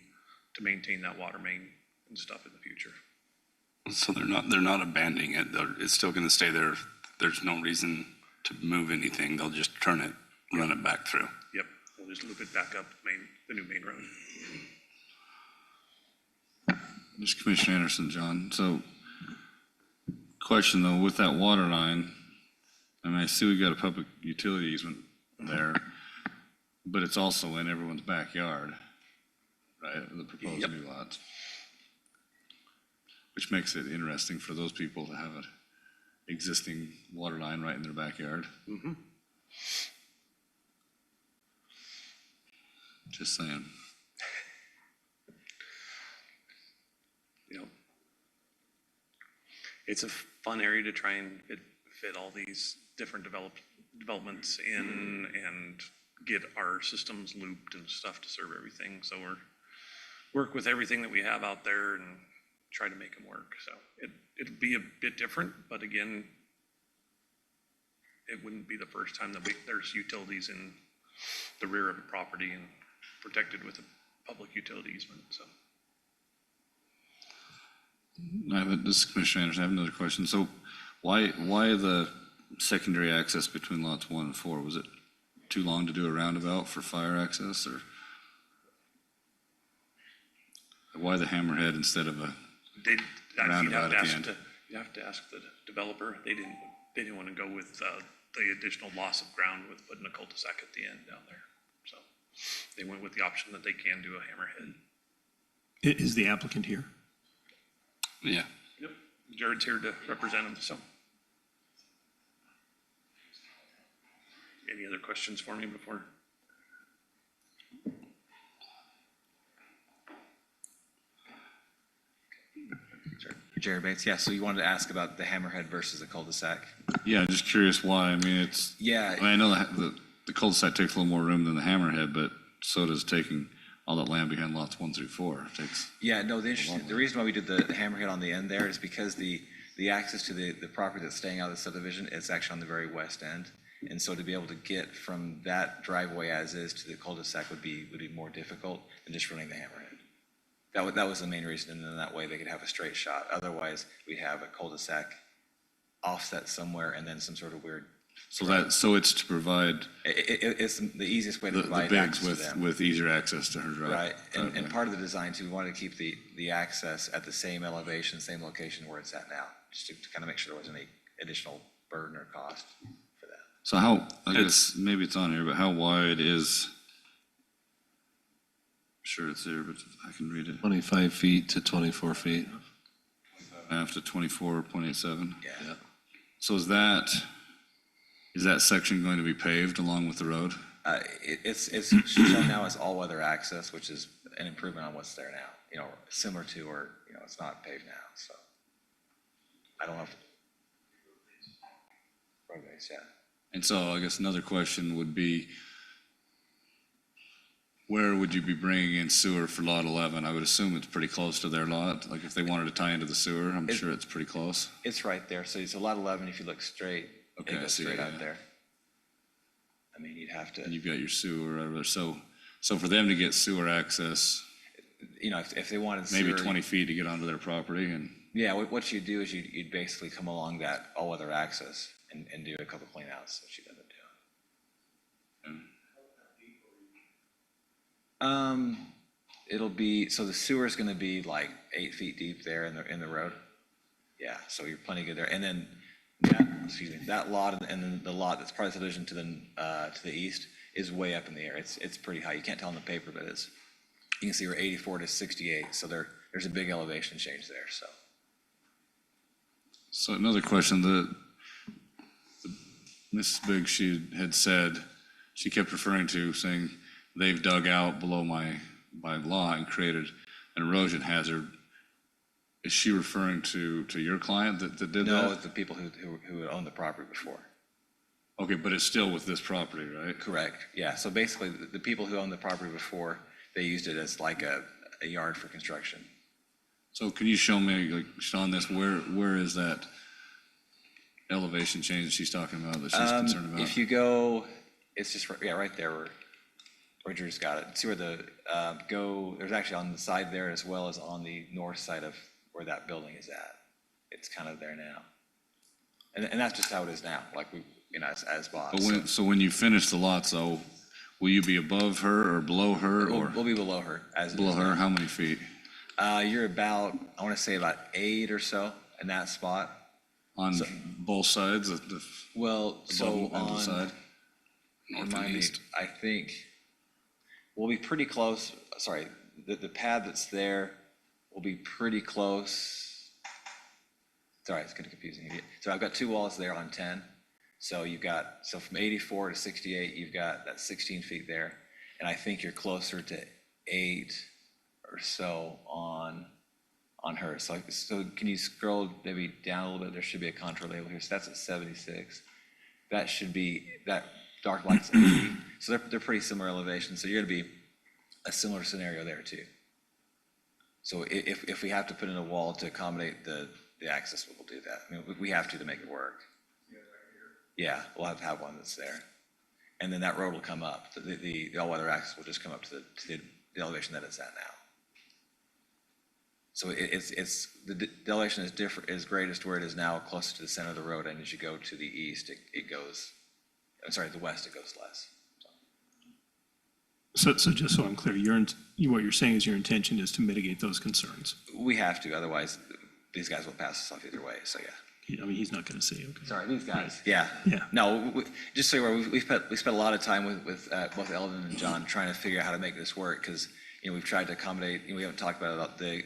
to maintain that water main and stuff in the future. So they're not abandoning it. It's still going to stay there. There's no reason to move anything. They'll just turn it, run it back through. Yep, we'll just loop it back up the new main road. This is Commissioner Anderson, John. So, question though, with that water line, I mean, I see we got a public utility easement there, but it's also in everyone's backyard, right? The proposed new lots. Which makes it interesting for those people to have an existing water line right in their backyard. Mm-hmm. Just saying. It's a fun area to try and fit all these different developments in and get our systems looped and stuff to serve everything. So work with everything that we have out there and try to make them work. So it'll be a bit different, but again, it wouldn't be the first time that there's utilities in the rear of a property and protected with a public utility easement, so. This is Commissioner Anderson. I have another question. So why the secondary access between lots 1 and 4? Was it too long to do a roundabout for fire access, or why the hammerhead instead of a roundabout at the end? You'd have to ask the developer. They didn't want to go with the additional loss of ground with putting a cul-de-sac at the end down there. So they went with the option that they can do a hammerhead. Is the applicant here? Yeah. Yep. Jared's here to represent him, so. Any other questions for me before? Jared Bates, yeah, so you wanted to ask about the hammerhead versus the cul-de-sac? Yeah, just curious why. I mean, Yeah. I know the cul-de-sac takes a little more room than the hammerhead, but so does taking all that land behind lots 1 through 4. Yeah, no, the reason why we did the hammerhead on the end there is because the access to the property that's staying out of the subdivision is actually on the very west end. And so to be able to get from that driveway as is to the cul-de-sac would be more difficult than just running the hammerhead. That was the main reason, and then that way they could have a straight shot. Otherwise, we'd have a cul-de-sac offset somewhere and then some sort of weird. So it's to provide It's the easiest way to the provide bigs access to them. with easier access to her driveway. Right, and part of the design too, we wanted to keep the access at the same elevation, same location where it's at now, just to kind of make sure there wasn't any additional burden or cost for that. So I guess maybe it's on here, but how wide is? Sure, it's there, but I can read it. 25 feet to 24 feet. After 24.87? Yeah. So is that section going to be paved along with the road? It's shown now as all-weather access, which is an improvement on what's there now, you know, similar to, or, you know, it's not paved now, so. I don't know if. Roadways, yeah. And so I guess another question would be, where would you be bringing in sewer for lot 11? I would assume it's pretty close to their lot. Like if they wanted to tie into the sewer, I'm sure it's pretty close. It's right there, so it's a lot 11, if you look straight, Okay, it I goes see, straight yeah. out there. I mean, you'd have And to, you've got your sewer right there. So for them to get sewer access, you know, if they wanted maybe sewer. 20 feet to get onto their property and, Yeah, what you'd do is you'd basically come along that all-weather access and do a couple clean outs, which you'd end up doing. It'll be, so the sewer's gonna be like 8 feet deep there in the road. Yeah, so you're plenty good there. And then that lot and then the lot that's part of the subdivision to the east is way up in the air. It's pretty high. You can't tell on the paper, but you can see we're 84 to 68, so there's a big elevation change there, so. So another question, the Mrs. Biggs, she had said, she kept referring to saying they've dug out below my lot and created an erosion hazard. Is she referring to your client that did that? No, it's the people who had owned the property before. Okay, but it's still with this property, right? Correct, yeah. So basically, the people who owned the property before, they used it as like a yard for construction. So can you show me, like, Sean, this, where is that elevation change that she's talking about, that she's concerned about? If you go, it's just, right there where Drew's got it. See where there's actually on the side there as well as on the north side of where that building is at. It's kind of there now. And that's just how it is now, like we, you know, as Bob. So when you finish the lots, though, will you be above her or below her, or? We'll be below her as it Below is her, now. how many feet? You're about, I want to say about 8 or so in that spot. On both sides of the Well, so above and the side? North and remind me, east? I think we'll be pretty close, sorry, the pad that's there will be pretty close. Sorry, it's kind of confusing. So I've got 2 walls there on 10. So so from 84 to 68, you've got that 16 feet there. And I think you're closer to 8 or so on her. So can you scroll maybe down a little bit? There should be a contour label here. So that's at 76. That should be, that dark light's 80. So they're pretty similar elevations. So you're gonna be a similar scenario there too. So if we have to put in a wall to accommodate the access, we'll do that. I mean, we have to make it work. Yeah, we'll have to have one that's there. And then that road will come up. The all-weather access will just come up to the elevation that it's at now. So the elevation is greatest where it is now, closer to the center of the road, and as you go to the east, it goes, I'm sorry, the west, it goes less. So just so I'm clear, what you're saying is your intention is to mitigate those concerns. We have to, otherwise these guys will pass us off either way, so yeah. I mean, he's not going to say, okay. Sorry, these guys. Yeah. Yeah. No, just so you're aware, we spent a lot of time with both Eldon and John trying to figure out how to make this work, because, you know, we've tried to accommodate, we haven't talked about the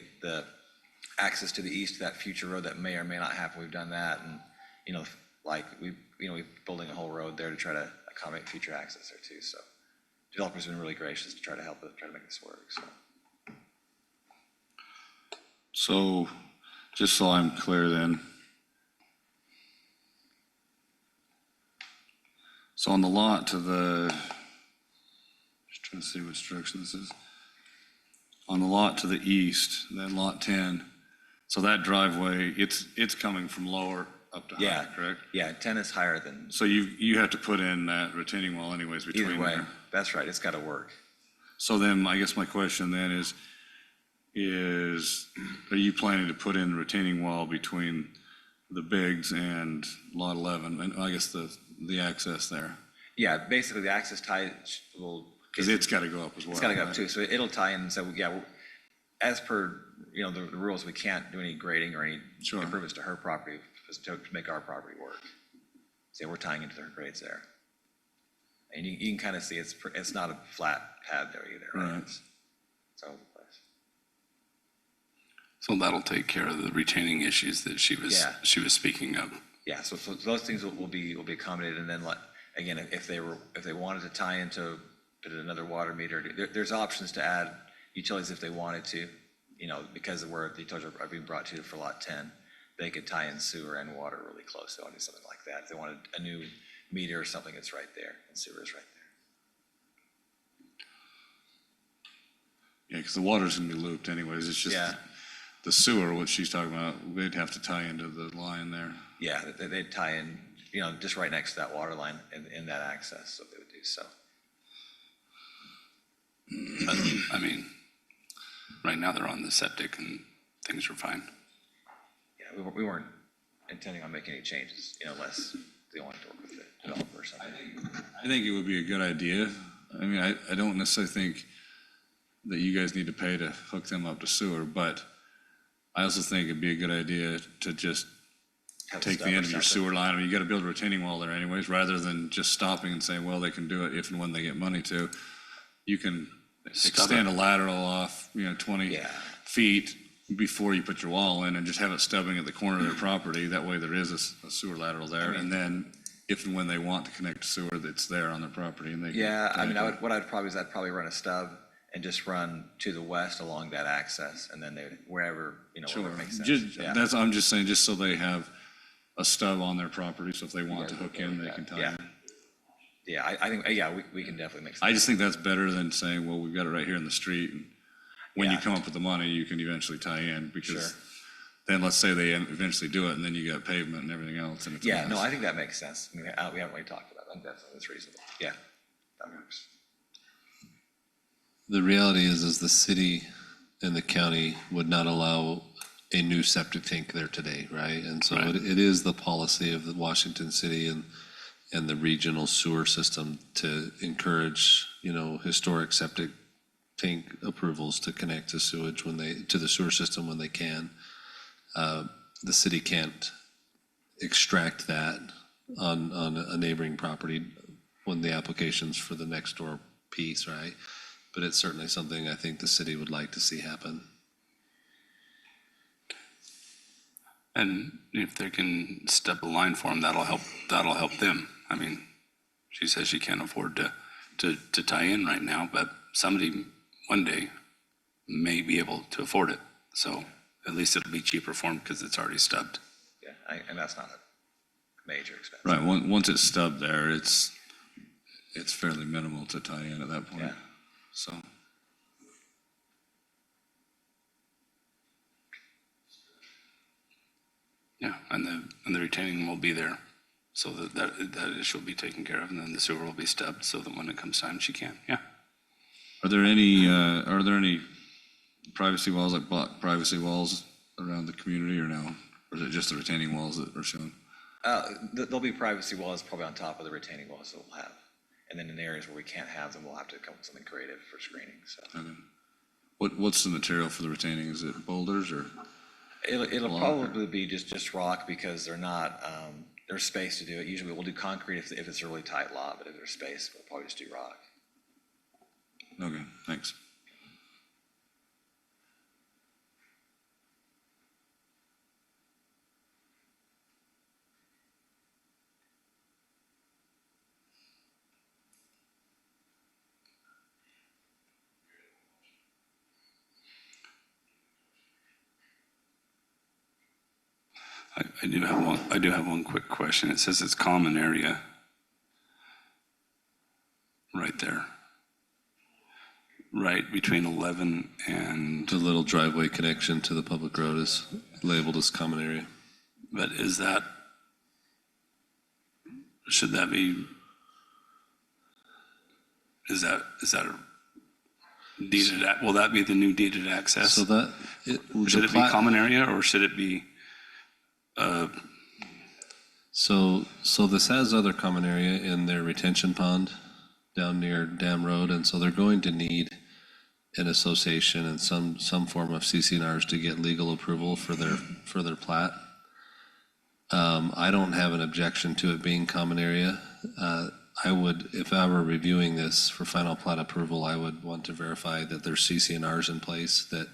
access to the east to that future road that may or may not happen. We've done that, and, you know, like we're building a whole road there to try to accommodate future access there too, so. Developers have been really gracious to try to help try to make this work, so. So, just so I'm clear then. So on the lot to the, just trying to see which direction this is. On the lot to the east, then lot 10, so that driveway, it's coming from lower up to Yeah. higher, correct? Yeah, 10 is higher than, So you have to put in that retaining wall anyways between either way, there. that's right, it's gotta work. So then, I guess my question then is, are you planning to put in retaining wall between the Biggs and lot 11, and I guess the access there? Yeah, basically the access tie will. Because it's got to go up as well. It's gotta go up right? too, so it'll tie in, so yeah, as per, you know, the rules, we can't do any grading or any Sure. improvements to her property to make our property work. So yeah, we're tying into her grades there. And you can kind of see it's not a flat pad there either, right? Right. It's all over the place. So that'll take care of the retaining issues that Yeah. she was speaking of. Yeah, so those things will be accommodated, and then again, if they wanted to tie into another water meter, there's options to add utilities if they wanted to, because of where the utilities are being brought to for lot 10, they could tie in sewer and water really close, they want to do something like that. If they wanted a new meter or something, it's right there, and sewer is right there. Yeah, because the water's gonna be looped anyways, it's just Yeah. the sewer, what she's talking about, they'd have to tie into the line there. Yeah, they'd tie in, just right next to that water line in that access, so they would do so. But, I mean, right now they're on the septic and things are fine. Yeah, we weren't intending on making any changes, unless they wanted to work with the developer or something. I think it would be a good idea. I mean, I don't necessarily think that you guys need to pay to hook them up to sewer, but I also think it'd be a good idea to just Have take stuff the or end of your something. sewer line. I mean, you gotta build a retaining wall there anyways, rather than just stopping and saying, well, they can do it if and when they get money to. You can Stub extend it. a lateral off, 20 Yeah. feet before you put your wall in and just have it stubbing at the corner of their property. That way there is a sewer lateral there. And then if and when they want to connect to sewer, that's there on their property and they can. Yeah, I mean, connect it. what I'd probably run a stub and just run to the west along that access, and then wherever Sure. makes sense. Just, Yeah. I'm just saying, just so they have a stub on their property, so if they want to hook in, they can tie Yeah. in. Yeah, I think, we can definitely make sense. I just think that's better than saying, well, we've got it right here in the street, and when you Yeah. come up with the money, you can eventually tie in, because Sure. then let's say they eventually do it, and then you got pavement and everything else, and it's a Yeah, no, mess. I think that makes sense. I mean, we haven't really talked about it. I think that's reasonable. Yeah, that works. The reality is the city and the county would not allow a new septic tank there today, right? And so Right. it is the policy of the Washington City and the regional sewer system to encourage, historic septic tank approvals to connect to sewage to the sewer system when they can. The city can't extract that on a neighboring property when the application's for the next door piece, right? But it's certainly something I think the city would like to see happen. And if they can step a line for them, that'll help them. I mean, she says she can't afford to tie in right now, but somebody one day may be able to afford it. So at least it'll be cheaper for them because it's already stubbed. Yeah, and that's not a major expense. Right, once it's stubbed there, it's fairly minimal to tie in at that point, Yeah. so. Yeah, and the retaining will be there, so that issue will be taken care of, and then the sewer will be stubbed, so that when it comes time, she can, yeah. Are there any privacy walls, like block privacy walls around the community or no? Or is it just the retaining walls that are shown? There'll be privacy walls probably on top of the retaining walls that we'll have. And then in areas where we can't have them, we'll have to come up with something creative for screening, so. Okay. What's the material for the retaining? Is it boulders or? It'll Block probably be just rock, because they're not, there's space to do it. Usually we'll do concrete if it's a really tight lot, but if there's space, we'll probably just do rock. Okay, thanks. I do have one quick question. It says it's common area. Right there. Right between 11 and, The little driveway connection to the public road is labeled as common area. but should that be, is that a deeded, will that be the new deeded access? So that. Should it be common area or should it be, So this has other common area in their retention pond down near Dam Road, and so they're going to need an association and some form of CCNRs to get legal approval for their plat. I don't have an objection to it being common area. I would, if I were reviewing this for final plat approval, I would want to verify that there's CCNRs in place, that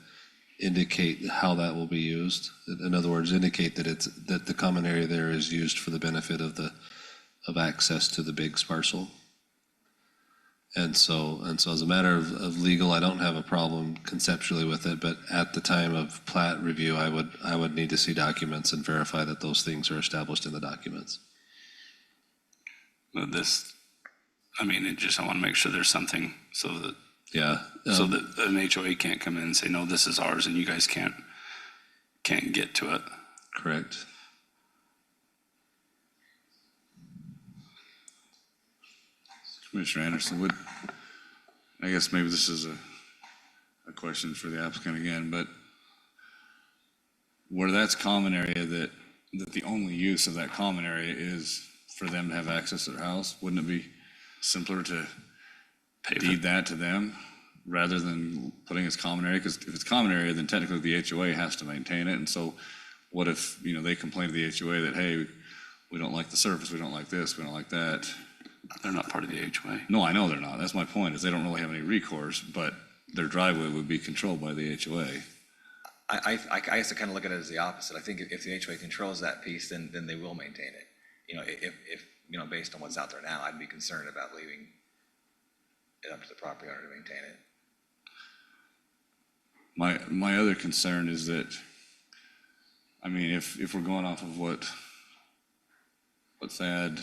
indicate how that will be used. In other words, indicate that that the common area there is used for the benefit of access to the Biggs parcel. And so as a matter of legal, I don't have a problem conceptually with it, but at the time of plat review, I would need to see documents and verify that those things are established in the documents. I want to make sure there's something so that an HOA can't come in and say, no, this is ours, and you guys can't get to it. Correct. Commissioner Anderson, I guess maybe this is a question for the applicant again, but where that's common area, that the only use of that common area is for them to have access to their house, wouldn't it be simpler to deed that to them rather than putting it as common area? Because if it's common area, then technically the HOA has to maintain it. And so what if, they complain to the HOA that, hey, we don't like the surface, we don't like this, we don't like that? They're not part of the HOA. No, I know they're not. That's my point, is they don't really have any recourse, but their driveway would be controlled by the HOA. I guess I kind of look at it as the opposite. I think if the HOA controls that piece, then they will maintain it. If based on what's out there now, I'd be concerned about leaving it up to the property owner to maintain it. My other concern is that, if we're going off of what Thad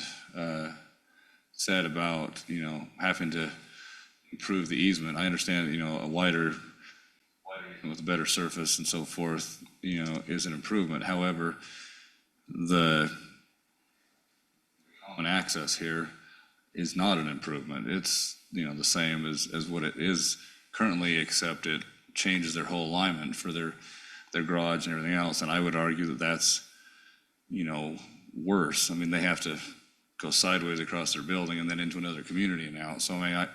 said about, having to improve the easement, I understand, a wider with a better surface and so forth, is an improvement. However, the common access here is not an improvement. It's, the same as what it is currently, except it changes their whole alignment for their garage and everything else. And I would argue that that's, worse. They have to go sideways across their building and then into another community now. So I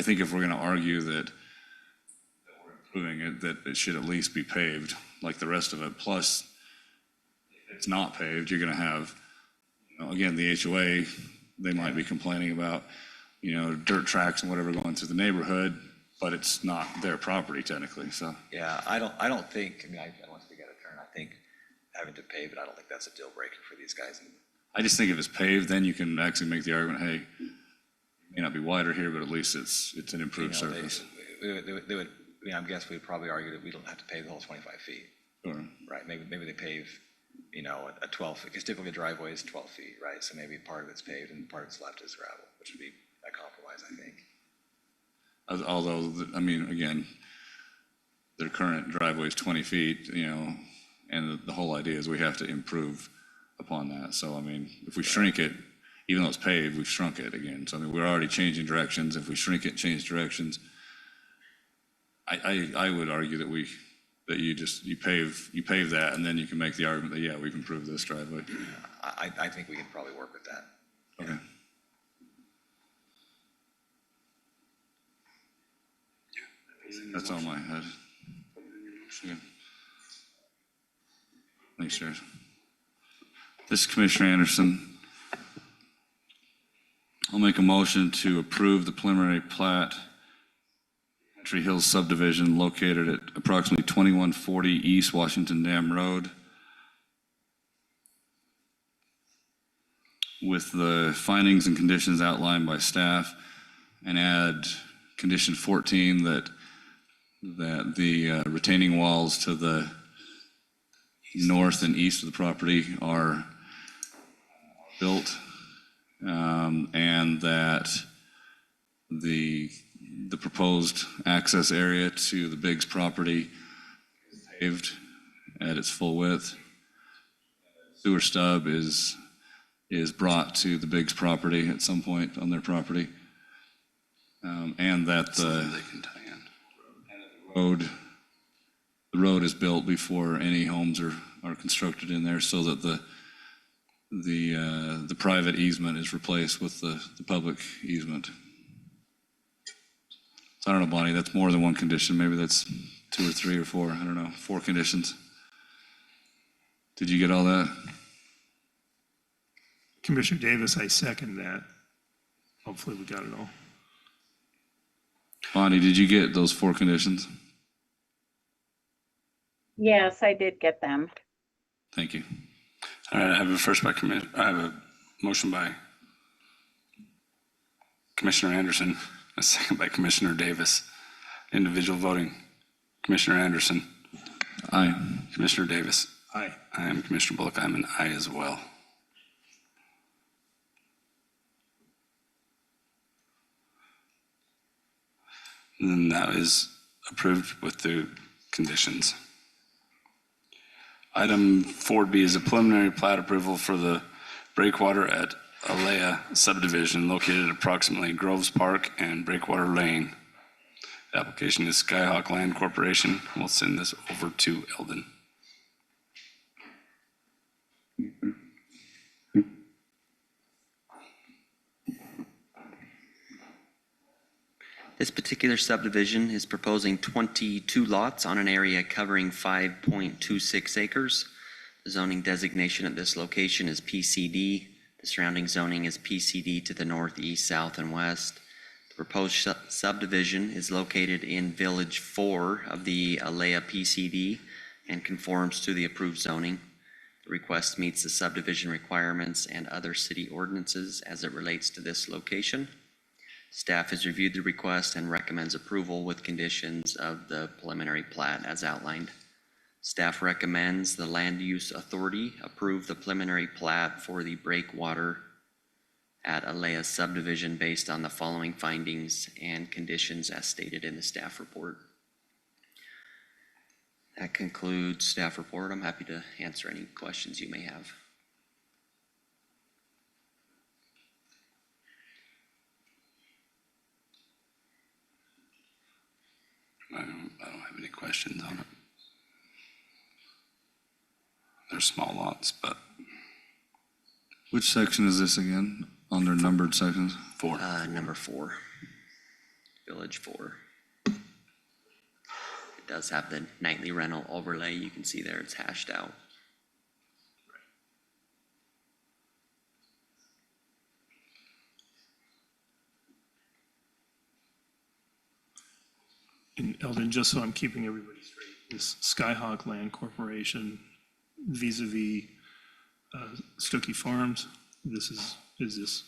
think if we're going to argue that we're improving it, that it should at least be paved like the rest of it. Plus, if it's not paved, you're going to have, again, the HOA, they might be complaining about, dirt tracks and whatever going through the neighborhood, but it's not their property technically, so. Yeah, I don't think, I don't want to speak out of turn. I think having to pave it, I don't think that's a deal breaker for these guys. I just think if it's paved, then you can actually make the argument, hey, it may not be wider here, but at least it's an improved surface. They would, I guess we'd probably argue that we don't have to pave the whole 25 feet. Sure. Right, maybe they pave, a 12, because typically a driveway is 12 feet, right? So maybe part of it's paved and part of it's left is gravel, which would be a compromise, I think. Although, again, their current driveway is 20 feet, and the whole idea is we have to improve upon that. So, if we shrink it, even though it's paved, we've shrunk it again. So, we're already changing directions. If we shrink it, change directions, I would argue that you pave that, and then you can make the argument that, yeah, we've improved this driveway. I think we can probably work with that. Okay. That's all I had. Okay. Thanks, Jared. This is Commissioner Anderson. I'll make a motion to approve the preliminary plat, Country Hills subdivision located at approximately 2140 East Washington Dam Road, with the findings and conditions outlined by staff, and add condition 14 that the retaining walls to the north and east of the property are built, and that the proposed access area to the Biggs property is paved at its full width. Sewer stub is brought to the Biggs property at some point on their property, and that the road is built before any homes are constructed in there, so that the private easement is replaced with the public easement. So I don't know, Bonnie, that's more than one condition. Maybe that's 2 or 3 or 4. I don't know, 4 conditions. Did you get all that? Commissioner Davis, I second that. Hopefully we got it all. Bonnie, did you get those 4 conditions? Yes, I did get them. Thank you. All right, I have a motion by Commissioner Anderson, a second by Commissioner Davis. Individual voting. Commissioner Anderson. Aye. Commissioner Davis. Aye. I am Commissioner Bullock. I'm an aye as well. And then that is approved with the conditions. Item 4B is a preliminary plat approval for the breakwater at Alea subdivision located approximately Groves Park and Breakwater Lane. The application is Skyhawk Land Corporation. We'll send this over to Eldon. This particular subdivision is proposing 22 lots on an area covering 5.26 acres. The zoning designation at this location is PCD. The surrounding zoning is PCD to the north, east, south, and west. The proposed subdivision is located in Village 4 of the Alea PCD and conforms to the approved zoning. The request meets the subdivision requirements and other city ordinances as it relates to this location. Staff has reviewed the request and recommends approval with conditions of the preliminary plat as outlined. Staff recommends the Land Use Authority approve the preliminary plat for the breakwater at Alea subdivision based on the following findings and conditions as stated in the staff report. That concludes staff report. I'm happy to answer any questions you may have. I don't have any questions on it. They're small lots, but Which section is this again? Under numbered sections? 4. Number 4, Village 4. It does have the nightly rental overlay. You can see there it's hashed out. And Eldon, just so I'm keeping everybody straight, this Skyhawk Land Corporation vis-a-vis Stuckey Farms, is this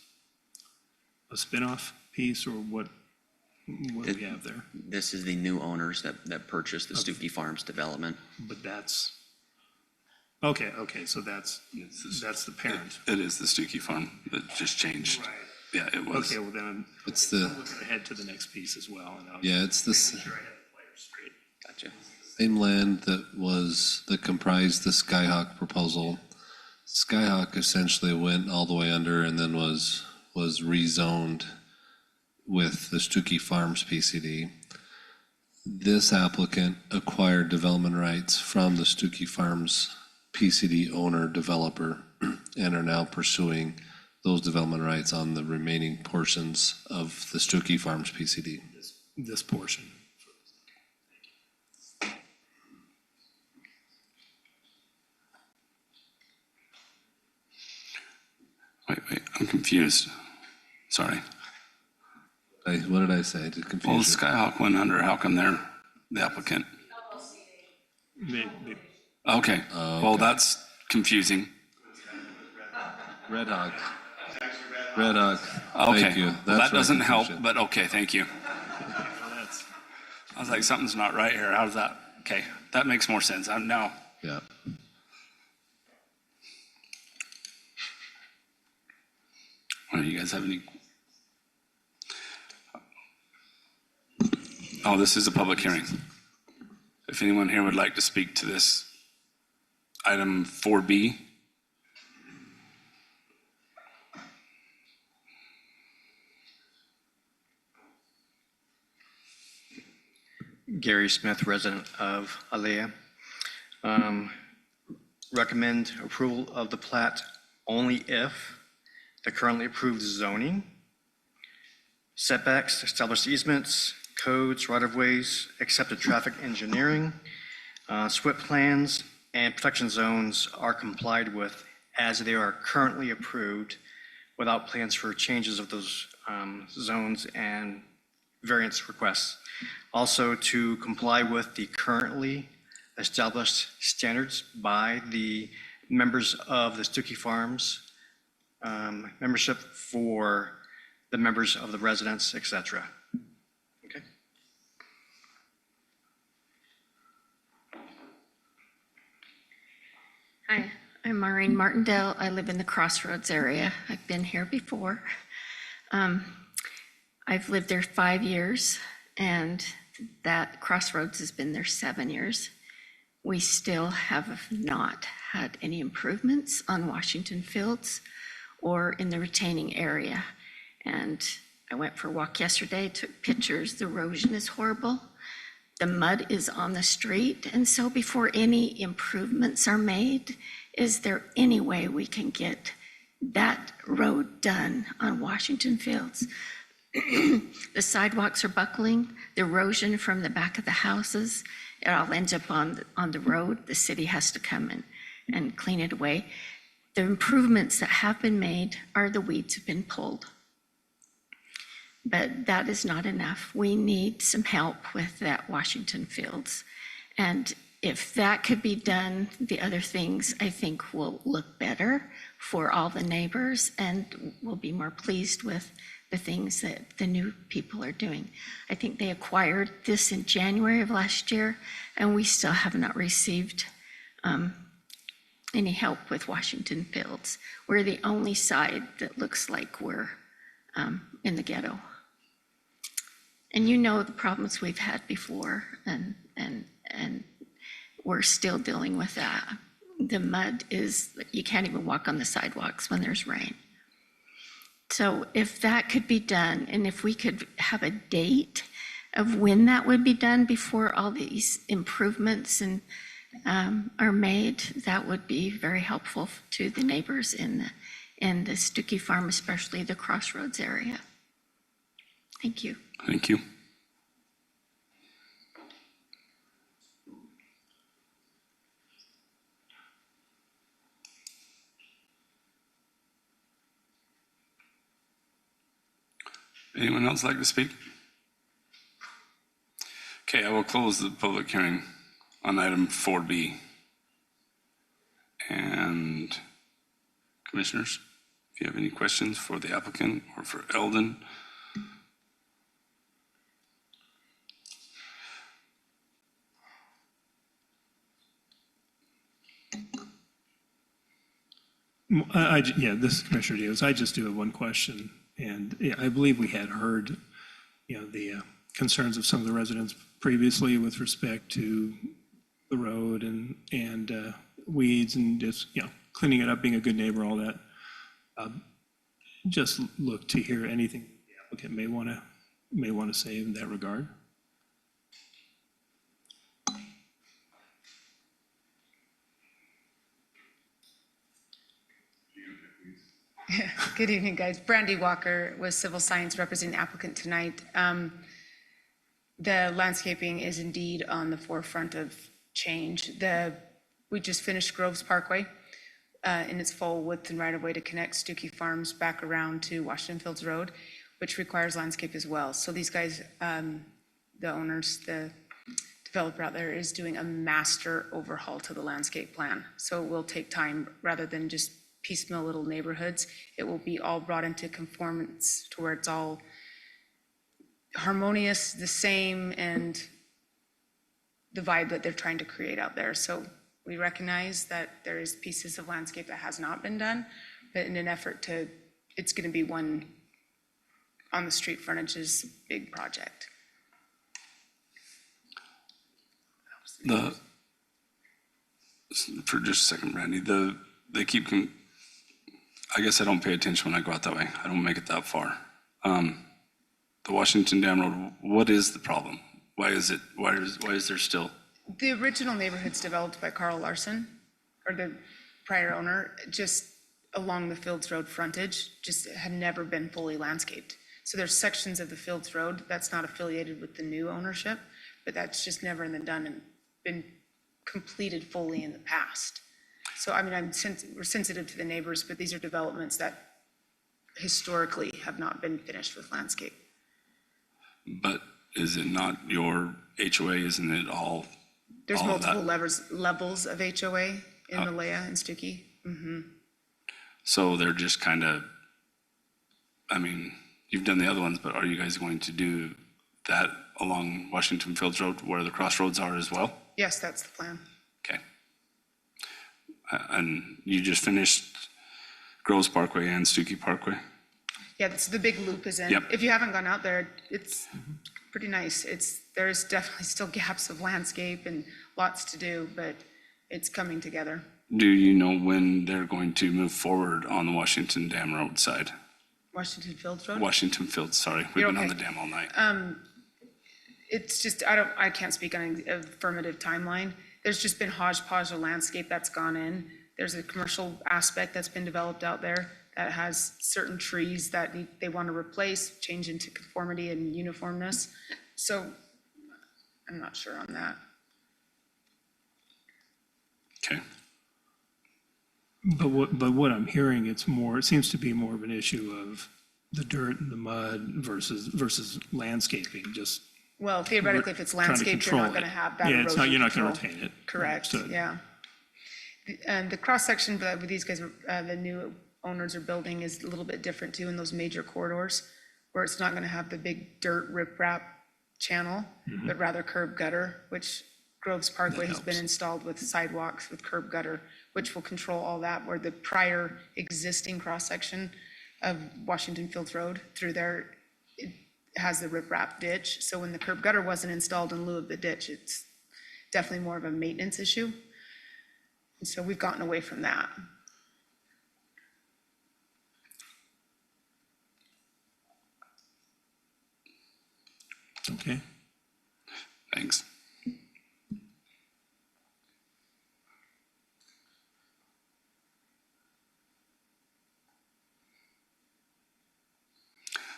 a spinoff piece or what do we have there? This is the new owners that purchased the Stuckey Farms development. But that's, okay, so that's the parent. It is the Stuckey Farm that just changed. Right. Yeah, it was. Okay, well then It's I'm the, looking ahead to the next piece as well. And I was yeah, it's the making sure I had the players straight. Gotcha. same land that comprised the Skyhawk proposal. Skyhawk essentially went all the way under and then was rezoned with the Stuckey Farms PCD. This applicant acquired development rights from the Stuckey Farms PCD owner developer and are now pursuing those development rights on the remaining portions of the Stuckey Farms PCD. This portion. Wait, I'm confused. Sorry. What did I say to Well, confuse you? Skyhawk went under. How come they're the applicant? They, Okay, well, that's confusing. Red Hawk. Red Hawk. Okay, Thank you. well, That's that doesn't right, help, confusion. but okay, thank you. that's, I was like, something's not right here. How's that? Okay, that makes more sense. Now, Yeah. do you guys have any? Oh, this is a public hearing. If anyone here would like to speak to this item 4B. Gary Smith, resident of Alea. Recommend approval of the plat only if the currently approved zoning, setbacks, established easements, codes, right-of-ways, accepted traffic engineering, SWIP plans, and protection zones are complied with as they are currently approved without plans for changes of those zones and variance requests. Also, to comply with the currently established standards by the members of the Stuckey Farms membership for the members of the residents, et cetera. Okay. Hi, I'm Maureen Martindale. I live in the Crossroads area. I've been here before. I've lived there 5 years, and that Crossroads has been there 7 years. We still have not had any improvements on Washington Fields or in the retaining area. And I went for a walk yesterday, took pictures. The erosion is horrible. The mud is on the street. And so before any improvements are made, is there any way we can get that road done on Washington Fields? The sidewalks are buckling, the erosion from the back of the houses, it all ends up on the road. The city has to come in and clean it away. The improvements that have been made are the weeds have been pulled. But that is not enough. We need some help with that Washington Fields. And if that could be done, the other things I think will look better for all the neighbors, and we'll be more pleased with the things that the new people are doing. I think they acquired this in January of last year, and we still have not received any help with Washington Fields. We're the only side that looks like we're in the ghetto. And you know the problems we've had before, and we're still dealing with that. The mud is, you can't even walk on the sidewalks when there's rain. So if that could be done, and if we could have a date of when that would be done before all these improvements and are made, that would be very helpful to the neighbors in the Stuckey Farm, especially the Crossroads area. Thank you. Thank you. Anyone else like to speak? Okay, I will close the public hearing on item 4B. And commissioners, if you have any questions for the applicant or for Eldon. Yeah, this is Commissioner Davis. I just do have one question. And yeah, I believe we had heard, the concerns of some of the residents previously with respect to the road and weeds and just, cleaning it up, being a good neighbor, all that. Just look to hear anything the applicant may want to say in that regard. Good evening, guys. Brandy Walker with Civil Science representing the applicant tonight. The landscaping is indeed on the forefront of change. We just finished Groves Parkway in its full width and right of way to connect Stuckey Farms back around to Washington Fields Road, which requires landscape as well. So these guys, the owners, the developer out there is doing a master overhaul to the landscape plan. So it will take time rather than just piecemeal little neighborhoods. It will be all brought into conformance to where it's all harmonious, the same, and the vibe that they're trying to create out there. So we recognize that there is pieces of landscape that has not been done, but in an effort to, it's going to be one on the street frontage's big project. For just a second, Randy, they keep, I guess I don't pay attention when I go out that way. I don't make it that far. The Washington Dam Road, what is the problem? Why is there still? The original neighborhoods developed by Carl Larson, or the prior owner, just along the Fields Road frontage, just had never been fully landscaped. So there's sections of the Fields Road that's not affiliated with the new ownership, but that's just never been done and been completed fully in the past. So, I mean, we're sensitive to the neighbors, but these are developments that historically have not been finished with landscape. But is it not your HOA? Isn't it all There's all of that? multiple levels of HOA in Malaya and Stuckey. So they're just kind of, I mean, you've done the other ones, but are you guys going to do that along Washington Fields Road where the crossroads are as well? Yes, that's the plan. Okay. And you just finished Groves Parkway and Stuckey Parkway? Yeah, that's the big loop is in. Yep. If you haven't gone out there, it's pretty nice. There's definitely still gaps of landscape and lots to do, but it's coming together. Do you know when they're going to move forward on the Washington Dam Road side? Washington Fields Road? Washington Fields, sorry. We've You're been on okay. the dam all night. It's just, I can't speak on an affirmative timeline. There's just been hodgepodge of landscape that's gone in. There's a commercial aspect that's been developed out there that has certain trees that they want to replace, change into conformity and uniformness. So I'm not sure on that. Okay. But what I'm hearing, it seems to be more of an issue of the dirt and the mud versus landscaping, just. Well, theoretically, if it's trying to landscaped, you're not control going to it. have that Yeah, erosion you're not going to control. retain it. Correct, Understood. yeah. And the cross-section that these guys, the new owners are building is a little bit different too in those major corridors, where it's not going to have the big dirt riprap channel, but rather curb gutter, which Groves Parkway has been installed with sidewalks with curb gutter, which will control all that, where the prior existing cross-section of Washington Fields Road through there, it has the riprap ditch. So when the curb gutter wasn't installed in lieu of the ditch, it's definitely more of a maintenance issue. And so we've gotten away from that. Okay. Thanks.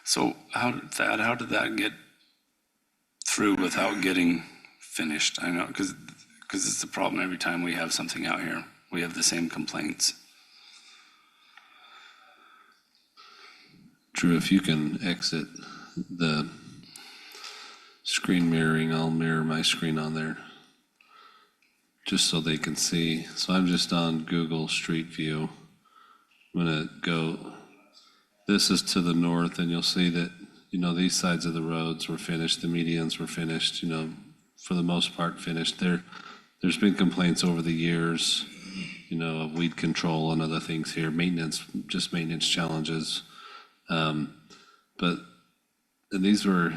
So how did that get through without getting finished? I know, because it's the problem every time we have something out here. We have the same complaints. Drew, if you can exit the screen mirroring, I'll mirror my screen on there, just so they can see. So I'm just on Google Street View. I'm gonna go, this is to the north, and you'll see that, these sides of the roads were finished, the medians were finished, for the most part finished. There's been complaints over the years, of weed control and other things here, maintenance challenges. But and these were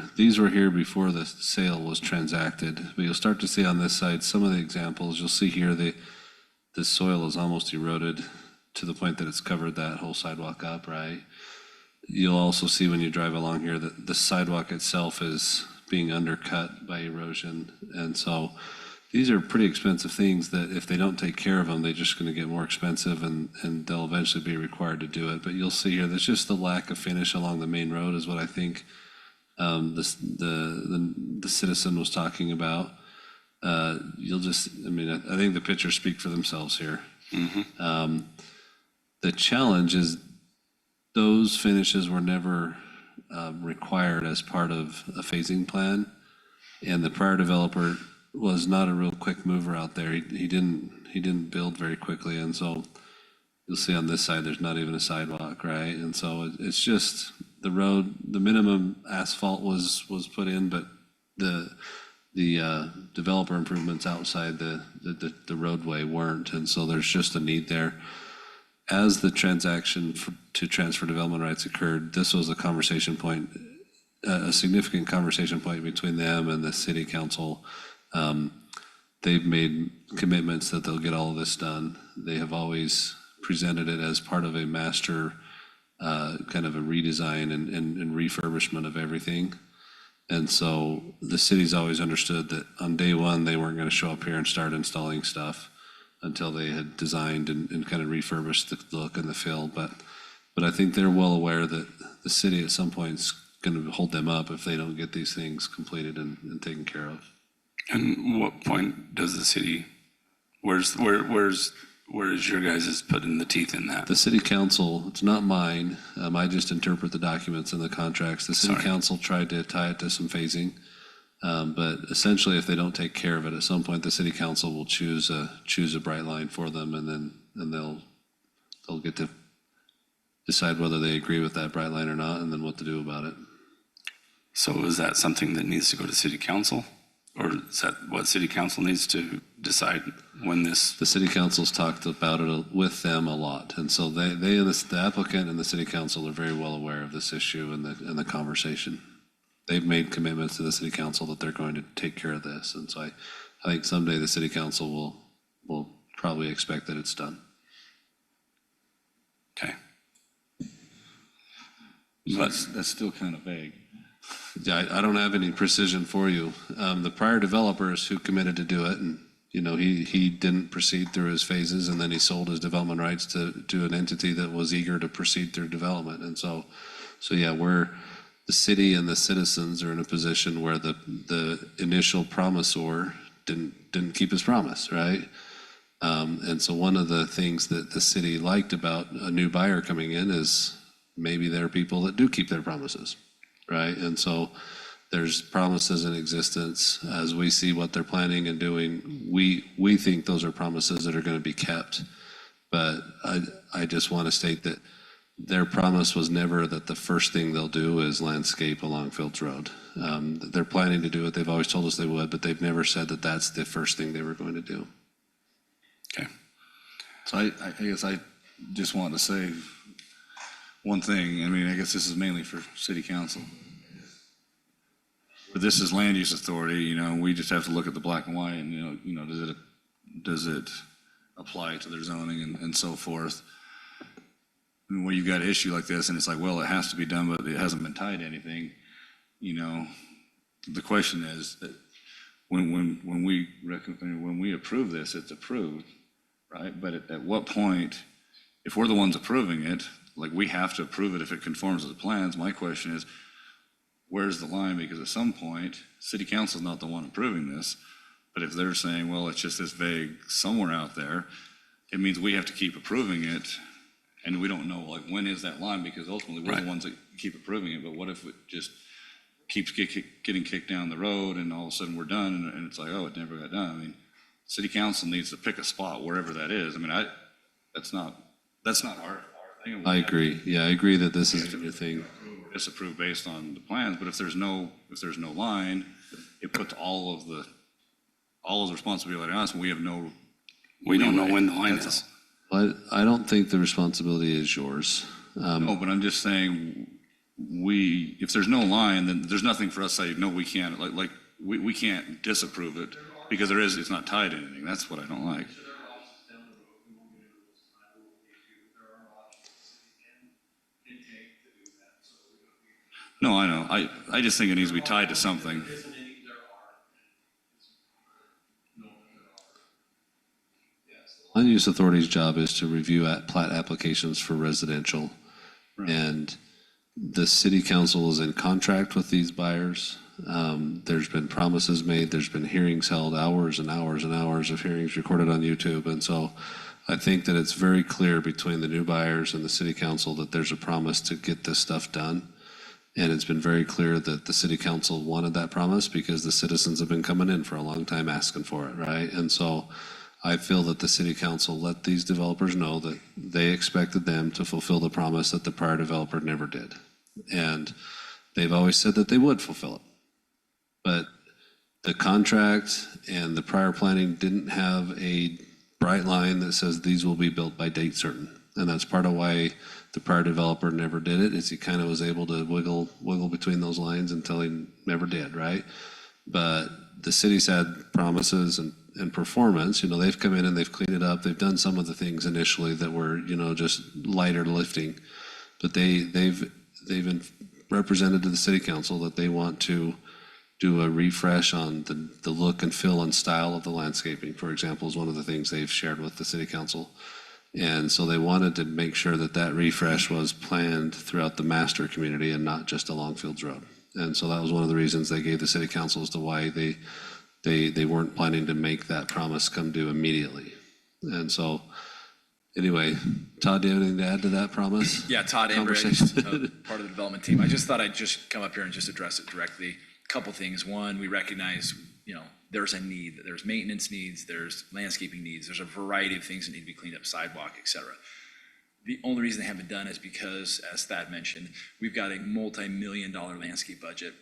here before the sale was transacted. But you'll start to see on this side some of the examples. You'll see here the soil is almost eroded to the point that it's covered that whole sidewalk up, right? You'll also see when you drive along here that the sidewalk itself is being undercut by erosion. And so these are pretty expensive things that if they don't take care of them, they're just going to get more expensive and they'll eventually be required to do it. But you'll see here, there's just the lack of finish along the main road is what I think the citizen was talking about. I think the pictures speak for themselves here. The challenge is those finishes were never required as part of a phasing plan. And the prior developer was not a real quick mover out there. He didn't build very quickly. And so you'll see on this side, there's not even a sidewalk, right? And so it's just the road, the minimum asphalt was put in, but the developer improvements outside the roadway weren't. And so there's just a need there. As the transaction to transfer development rights occurred, this was a conversation point, a significant conversation point between them and the city council. They've made commitments that they'll get all of this done. They have always presented it as part of a master kind of a redesign and refurbishment of everything. And so the city's always understood that on day one, they weren't going to show up here and start installing stuff until they had designed and kind of refurbished the look and the feel. But I think they're well aware that the city at some point is going to hold them up if they don't get these things completed and taken care of. And what point does the city, where's your guys' putting the teeth in that? The city council, it's not mine. I just interpret the documents and the contracts. The city council tried to tie it to some phasing. But essentially, if they don't take care of it, at some point, the city council will choose a bright line for them, and they'll get to decide whether they agree with that bright line or not, and then what to do about it. So is that something that needs to go to city council? Or is that what city council needs to decide when this? The city council's talked about it with them a lot, and so the applicant and the city council are very well aware of this issue and the conversation. They've made commitments to the city council that they're going to take care of this, and so I think someday the city council will probably expect that it's done. Okay. But that's still kind of vague. Yeah, I don't have any precision for you. The prior developers who committed to do it, and he didn't proceed through his phases, and then he sold his development rights to an entity that was eager to proceed through development. And so yeah, the city and the citizens are in a position where the initial promisor didn't keep his promise, right? And so one of the things that the city liked about a new buyer coming in is maybe there are people that do keep their promises, right? And so there's promises in existence. As we see what they're planning and doing, we think those are promises that are going to be kept. But I just want to state that their promise was never that the first thing they'll do is landscape along Fields Road. They're planning to do it. They've always told us they would, but they've never said that that's the first thing they were going to do. Okay. So I guess I just want to say one thing. I mean, I guess this is mainly for city council. But this is land use authority, we just have to look at the black and white and, does it apply to their zoning and so forth. And when you've got an issue like this and it's like, well, it has to be done, but it hasn't been tied to anything, the question is that when we approve this, it's approved, right? But at what point, if we're the ones approving it, like we have to approve it if it conforms to the plans. My question is, where's the line? Because at some point, city council's not the one approving this, but if they're saying, well, it's just this vague somewhere out there, it means we have to keep approving it, and we don't know, like, when is that line? Because ultimately, we're the ones that keep approving it, but what if it just keeps getting kicked down the road, and all of a sudden we're done, and it's like, oh, it never got done? I mean, city council needs to pick a spot wherever that is. I mean, that's not our thing. I agree. Yeah, I agree that this is your thing. Disapprove based on the plans, but if there's no line, it puts all of the responsibility on us, and we have no. We don't know when the line is. I don't think the responsibility is yours. No, but I'm just saying, if there's no line, then there's nothing for us to say, no, we can't, we can't disapprove it, because it's not tied to anything. That's what I don't like. No, I know. I just think it needs to be tied to something. Land Use Authority's job is to review plat applications for residential. And the city council is in contract with these buyers. There's been promises made, there's been hearings held, hours and hours and hours of hearings recorded on YouTube. And so I think that it's very clear between the new buyers and the city council that there's a promise to get this stuff done. And it's been very clear that the city council wanted that promise because the citizens have been coming in for a long time asking for it, right? And so I feel that the city council let these developers know that they expected them to fulfill the promise that the prior developer never did. And they've always said that they would fulfill it. But the contract and the prior planning didn't have a bright line that says these will be built by date certain. And that's part of why the prior developer never did it, is he kind of was able to wiggle between those lines until he never did, right? But the city's had promises and performance. They've come in and they've cleaned it up. They've done some of the things initially that were, just lighter lifting. But they've represented to the city council that they want to do a refresh on the look and feel and style of the landscaping, for example, is one of the things they've shared with the city council. And so they wanted to make sure that refresh was planned throughout the master community and not just along Fields Road. And so that was one of the reasons they gave the city council as to why they weren't planning to make that promise come due immediately. And so, anyway, Todd, do you have anything to add to that promise? Yeah, Todd Ambrose, part of the development team. I just thought I'd just come up here and just address it directly. couple things. One, we recognize, there's a need, there's maintenance needs, there's landscaping needs, there's a variety of things that need to be cleaned up, sidewalk, et cetera. The only reason they haven't done is because, as Thad mentioned, we've got a multi-million-dollar landscape budget.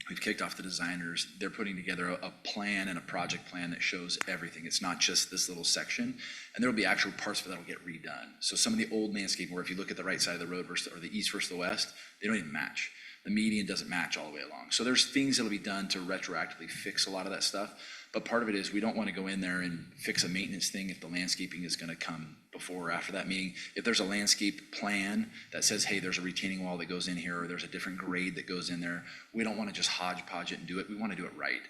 We've kicked off the designers. They're putting together a plan and a project plan that shows everything. It's not just this little section. And there'll be actual parts of it that'll get redone. So some of the old landscape, where if you look at the right side of the road versus, or the east versus the west, they don't even match. The median doesn't match all the way along. So there's things that'll be done to retroactively fix a lot of that stuff. But part of it is we don't want to go in there and fix a maintenance thing if the landscaping is going to come before or after that. Meaning, if there's a landscape plan that says, hey, there's a retaining wall that goes in here, or there's a different grade that goes in there, we don't want to just hodgepodge it and do it. We want to do it right.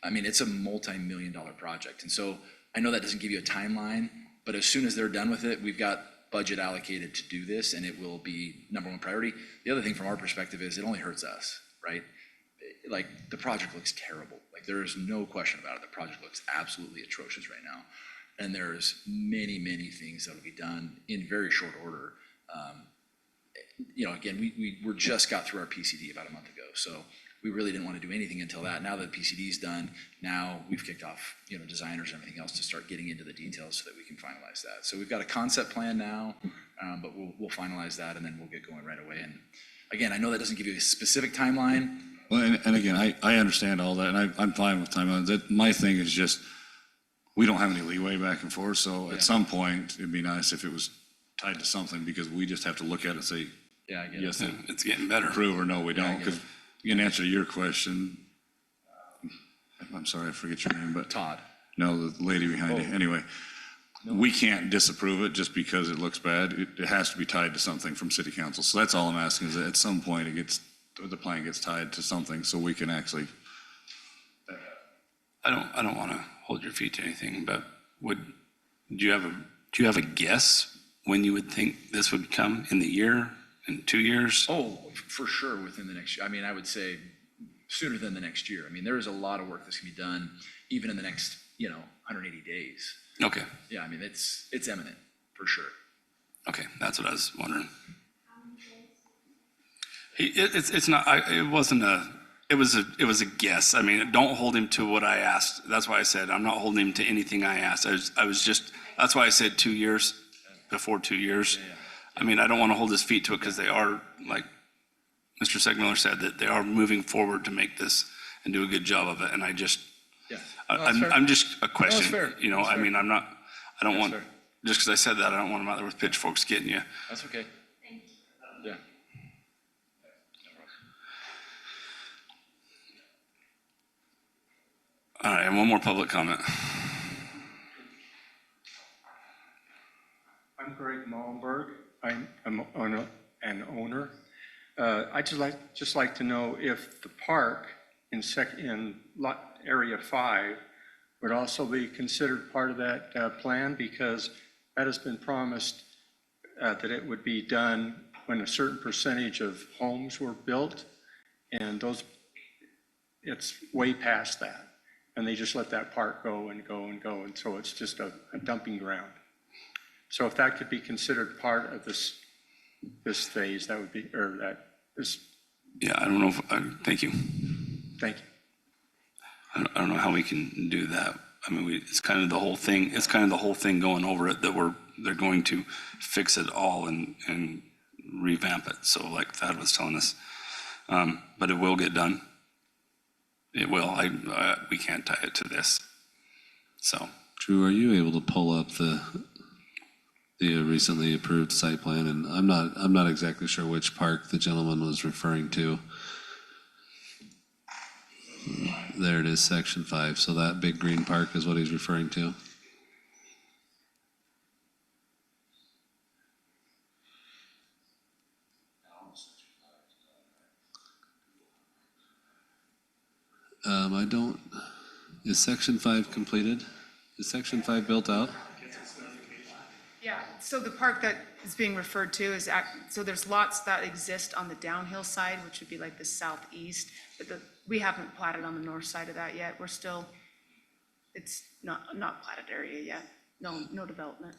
I mean, it's a multi-million-dollar project. And so I know that doesn't give you a timeline, but as soon as they're done with it, we've got budget allocated to do this, and it will be number one priority. The other thing from our perspective is it only hurts us, right? Like, the project looks terrible. Like, there is no question about it. The project looks absolutely atrocious right now. And there's many, many things that will be done in very short order. Again, we just got through our PCD about a month ago, so we really didn't want to do anything until that. Now that the PCD is done, now we've kicked off, designers and everything else to start getting into the details so that we can finalize that. So we've got a concept plan now, but we'll finalize that, and then we'll get going right away. And again, I know that doesn't give you a specific timeline. Well, and again, I understand all that, and I'm fine with timelines. My thing is just, we don't have any leeway back and forth, so at some point, it'd be nice if it was tied to something, because we just have to look at it and say, yeah, I get yes, it. It's getting better. Approve, or no, we don't. Because in answer to your question, I'm sorry, I forget your name, but. Todd. No, the lady behind you. Anyway, we can't disapprove it just because it looks bad. It has to be tied to something from city council. So that's all I'm asking, is that at some point the plan gets tied to something so we can actually. I don't want to hold your feet to anything, but do you have a guess when you would think this would come? In the year, in 2 years? Oh, for sure within the next year. I mean, I would say sooner than the next year. I mean, there is a lot of work that's gonna be done even in the next, 180 days. Okay. Yeah, I mean, it's imminent, for sure. Okay, that's what I was wondering. It's not, it wasn't it was a guess. I mean, don't hold him to what I asked. That's why I said, I'm not holding him to anything I asked. That's why I said 2 years, before 2 years. I mean, I don't want to hold his feet to it, because they are, like Mr. Segmiller said, that they are moving forward to make this and do a good job of it. And I just, I'm just a question, I mean, I don't want, just because I said that, I don't want him out there with pitchforks getting you. That's okay. Yeah. All right, and one more public comment. I'm Greg Malmberg. I'm an owner. I'd just like to know if the park in area 5 would also be considered part of that plan, because that has been promised that it would be done when a certain percentage of homes were built, and it's way past that. And they just let that park go and go and go, and so it's just a dumping ground. So if that could be considered part of this phase, that would be, Yeah, I don't know thank you. Thank you. I don't know how we can do that. I mean, it's kind of the whole thing. It's kind of the whole thing going over it, that they're going to fix it all and revamp it. So like Thad was telling us, but it will get done. It will. We can't tie it to this. So. Drew, are you able to pull up the recently approved site plan? And I'm not exactly sure which park the gentleman was referring to. There it is, section 5. So that big green park is what he's referring to. Is section 5 completed? Is section 5 built out? Yeah, so the park that is being referred to is, so there's lots that exist on the downhill side, which would be like the southeast, but we haven't platted on the north side of that yet. We're still, it's not platted area yet. No development.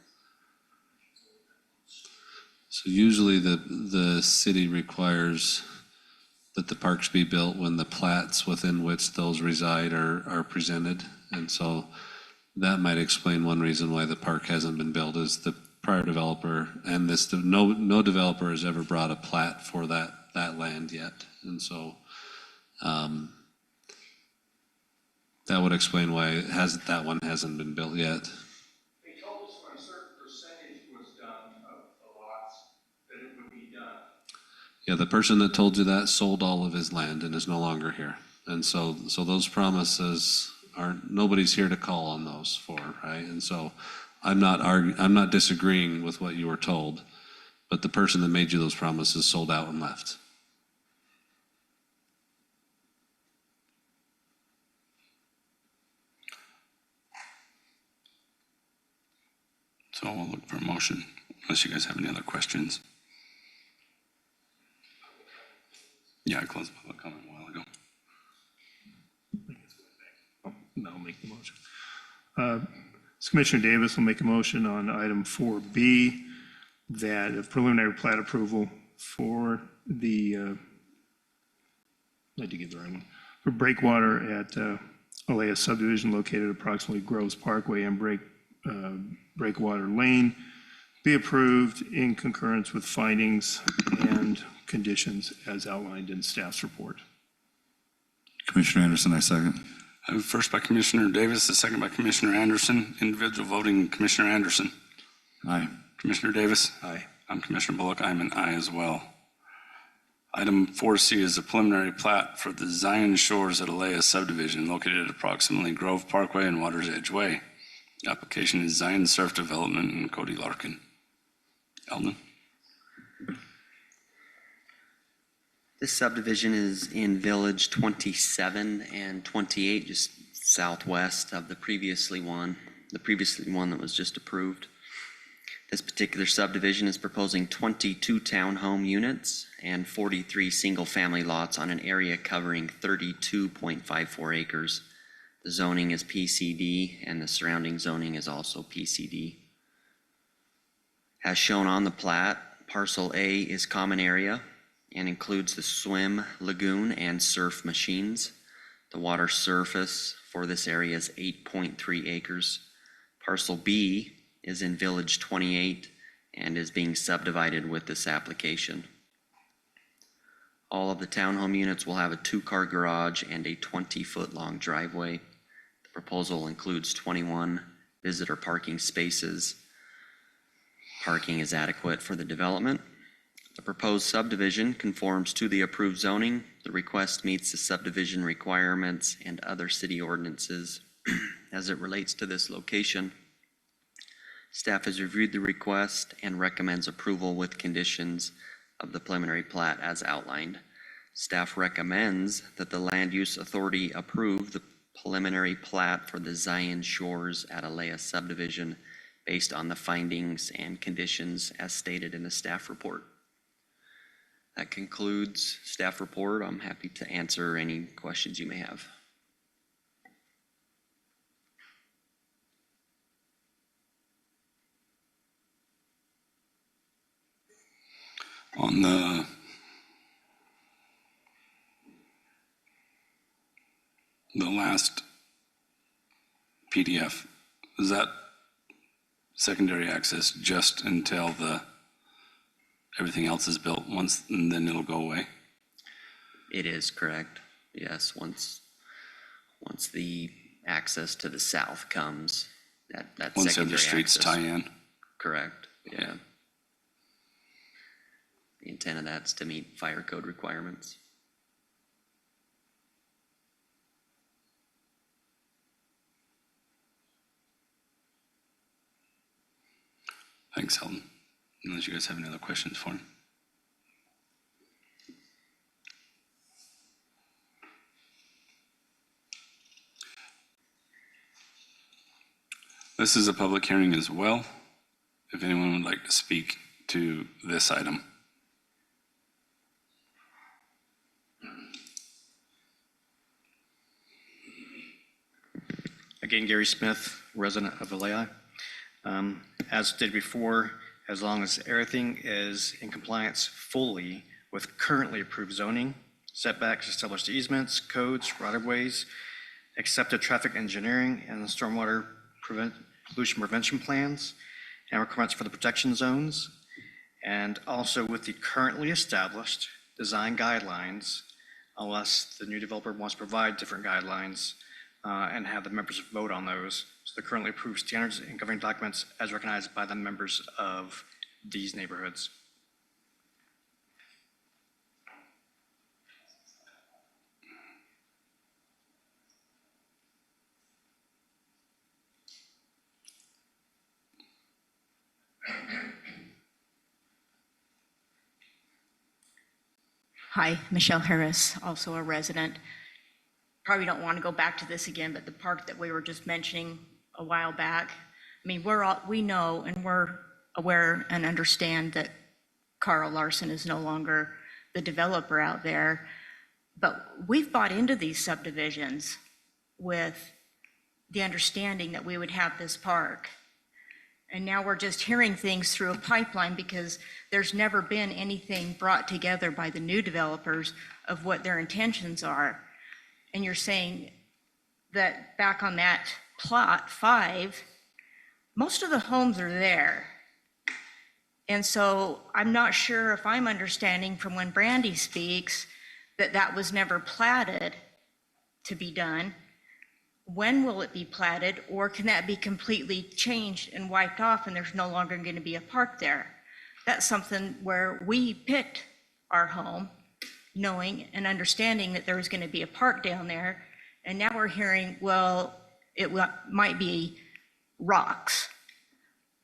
So usually the city requires that the parks be built when the plats within which those reside are presented. And so that might explain one reason why the park hasn't been built, is the prior developer, and no developer has ever brought a plat for that land yet. And so that would explain why that one hasn't been built yet. They told us when a certain percentage was done of the lots, that it would be done. Yeah, the person that told you that sold all of his land and is no longer here. And so those promises nobody's here to call on those for, right? And so I'm not disagreeing with what you were told, but the person that made you those promises sold out and left. So I'll look for a motion, unless you guys have any other questions. Yeah, I closed the public comment a while ago. I'll make the motion. So Commissioner Davis will make a motion on item 4B, that a preliminary plat approval for the, I did get the right one, for breakwater at Alea subdivision located approximately Groves Parkway and Breakwater Lane be approved in concurrence with findings and conditions as outlined in staff's report. Commissioner Anderson, I second. I have first by Commissioner Davis, a second by Commissioner Anderson. Individual voting, Commissioner Anderson. Aye. Commissioner Davis. Aye. I'm Commissioner Bullock. I'm an aye as well. Item 4C is a preliminary plat for the Zion Shores at Alea subdivision located at approximately Grove Parkway and Water's Edge Way. Application is Zion Surf Development and Cody Larkin. Eldon. This subdivision is in Village 27 and 28, just southwest of the previously one that was just approved. This particular subdivision is proposing 22 townhome units and 43 single-family lots on an area covering 32.54 acres. The zoning is PCD, and the surrounding zoning is also PCD. As shown on the plat, Parcel A is common area and includes the swim, lagoon, and surf machines. The water surface for this area is 8.3 acres. Parcel B is in Village 28 and is being subdivided with this application. All of the townhome units will have a 2-car garage and a 20-foot-long driveway. The proposal includes 21 visitor parking spaces. Parking is adequate for the development. The proposed subdivision conforms to the approved zoning. The request meets the subdivision requirements and other city ordinances as it relates to this location. Staff has reviewed the request and recommends approval with conditions of the preliminary plat as outlined. Staff recommends that the Land Use Authority approve the preliminary plat for the Zion Shores at Alea subdivision based on the findings and conditions as stated in the staff report. That concludes staff report. I'm happy to answer any questions you may have. On the last PDF, is that secondary access just until everything else is built once, and then it'll go away? It is correct. Yes, once the access to the south comes, that Once the secondary other streets access. tie in? Correct, yeah. The intent of that's to meet fire code requirements. Thanks, Eldon. Unless you guys have any other questions for him. This is a public hearing as well. If anyone would like to speak to this item. Again, Gary Smith, resident of Alea. As stated before, as long as everything is in compliance fully with currently approved zoning, setbacks, established easements, codes, right-of-ways, accepted traffic engineering and stormwater pollution prevention plans, and requirements for the protection zones, and also with the currently established design guidelines, unless the new developer wants to provide different guidelines and have the members vote on those. So the currently approved standards and governing documents as recognized by the members of these neighborhoods. Hi, Michelle Harris, also a resident. Probably don't want to go back to this again, but the park that we were just mentioning a while back, I mean, we know and we're aware and understand that Carl Larson is no longer the developer out there, but we've bought into these subdivisions with the understanding that we would have this park. And now we're just hearing things through a pipeline because there's never been anything brought together by the new developers of what their intentions are. And you're saying that back on that plot 5, most of the homes are there. And so I'm not sure if I'm understanding from when Brandy speaks that that was never platted to be done. When will it be platted, or can that be completely changed and wiped off and there's no longer going to be a park there? That's something where we picked our home knowing and understanding that there was going to be a park down there, and now we're hearing, well, it might be rocks.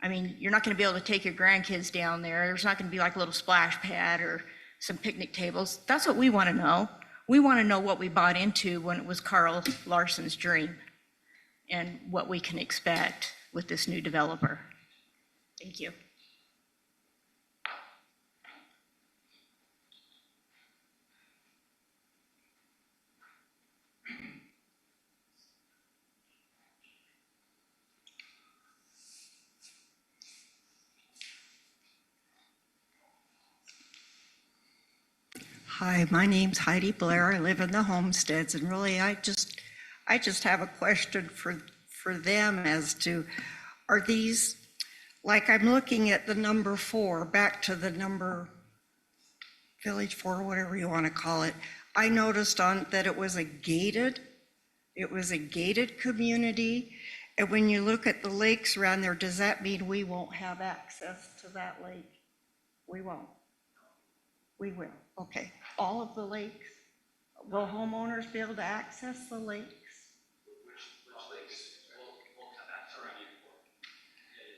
I mean, you're not going to be able to take your grandkids down there. There's not going to be like a little splash pad or some picnic tables. That's what we want to know. We want to know what we bought into when it was Carl Larson's dream and what we can expect with this new developer. Thank you. Hi, my name's Heidi Blair. I live in the Homesteads, and really, I just have a question for them as to, are these, like I'm looking at the number 4, back to the number Village 4, whatever you want to call it. I noticed on that it was a gated community, and when you look at the lakes around there, does that mean we won't have access to that lake? We won't. We will. Okay, all of the lakes, will homeowners be able to access the lakes?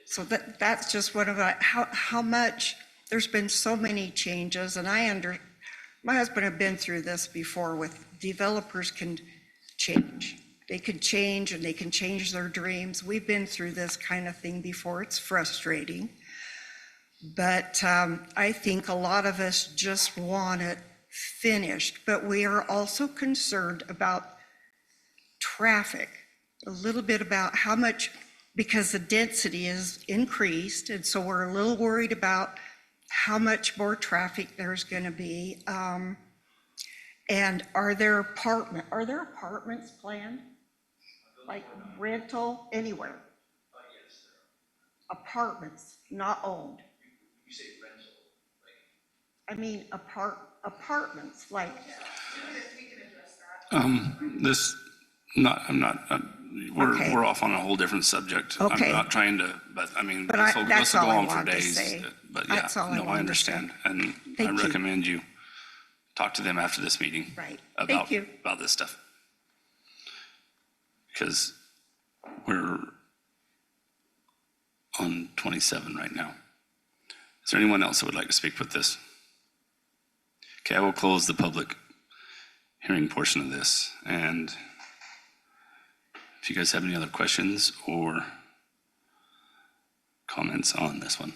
So that's just one of the, how much, there's been so many changes, and my husband had been through this before with developers can change. They can change and they can change their dreams. We've been through this kind of thing before. It's frustrating. But I think a lot of us just want it finished, but we are also concerned about traffic, a little bit about how much, because the density is increased, and so we're a little worried about how much more traffic there's going to be. And are there apartments planned? Like rental anywhere? Yes, there are. Apartments, not owned. You say rental, I mean, apartments, like. Okay. We're off on a whole different subject. Okay. I'm not trying to, but I mean, But this will that's go all I on for wanted to days. say. But yeah, That's all I no, I wanted to understand. And I Thank you. recommend you talk to them after this meeting. Right. About, Thank you. about this stuff. Because we're on 27 right now. Is there anyone else that would like to speak with this? Okay, I will close the public hearing portion of this. And if you guys have any other questions or comments on this one.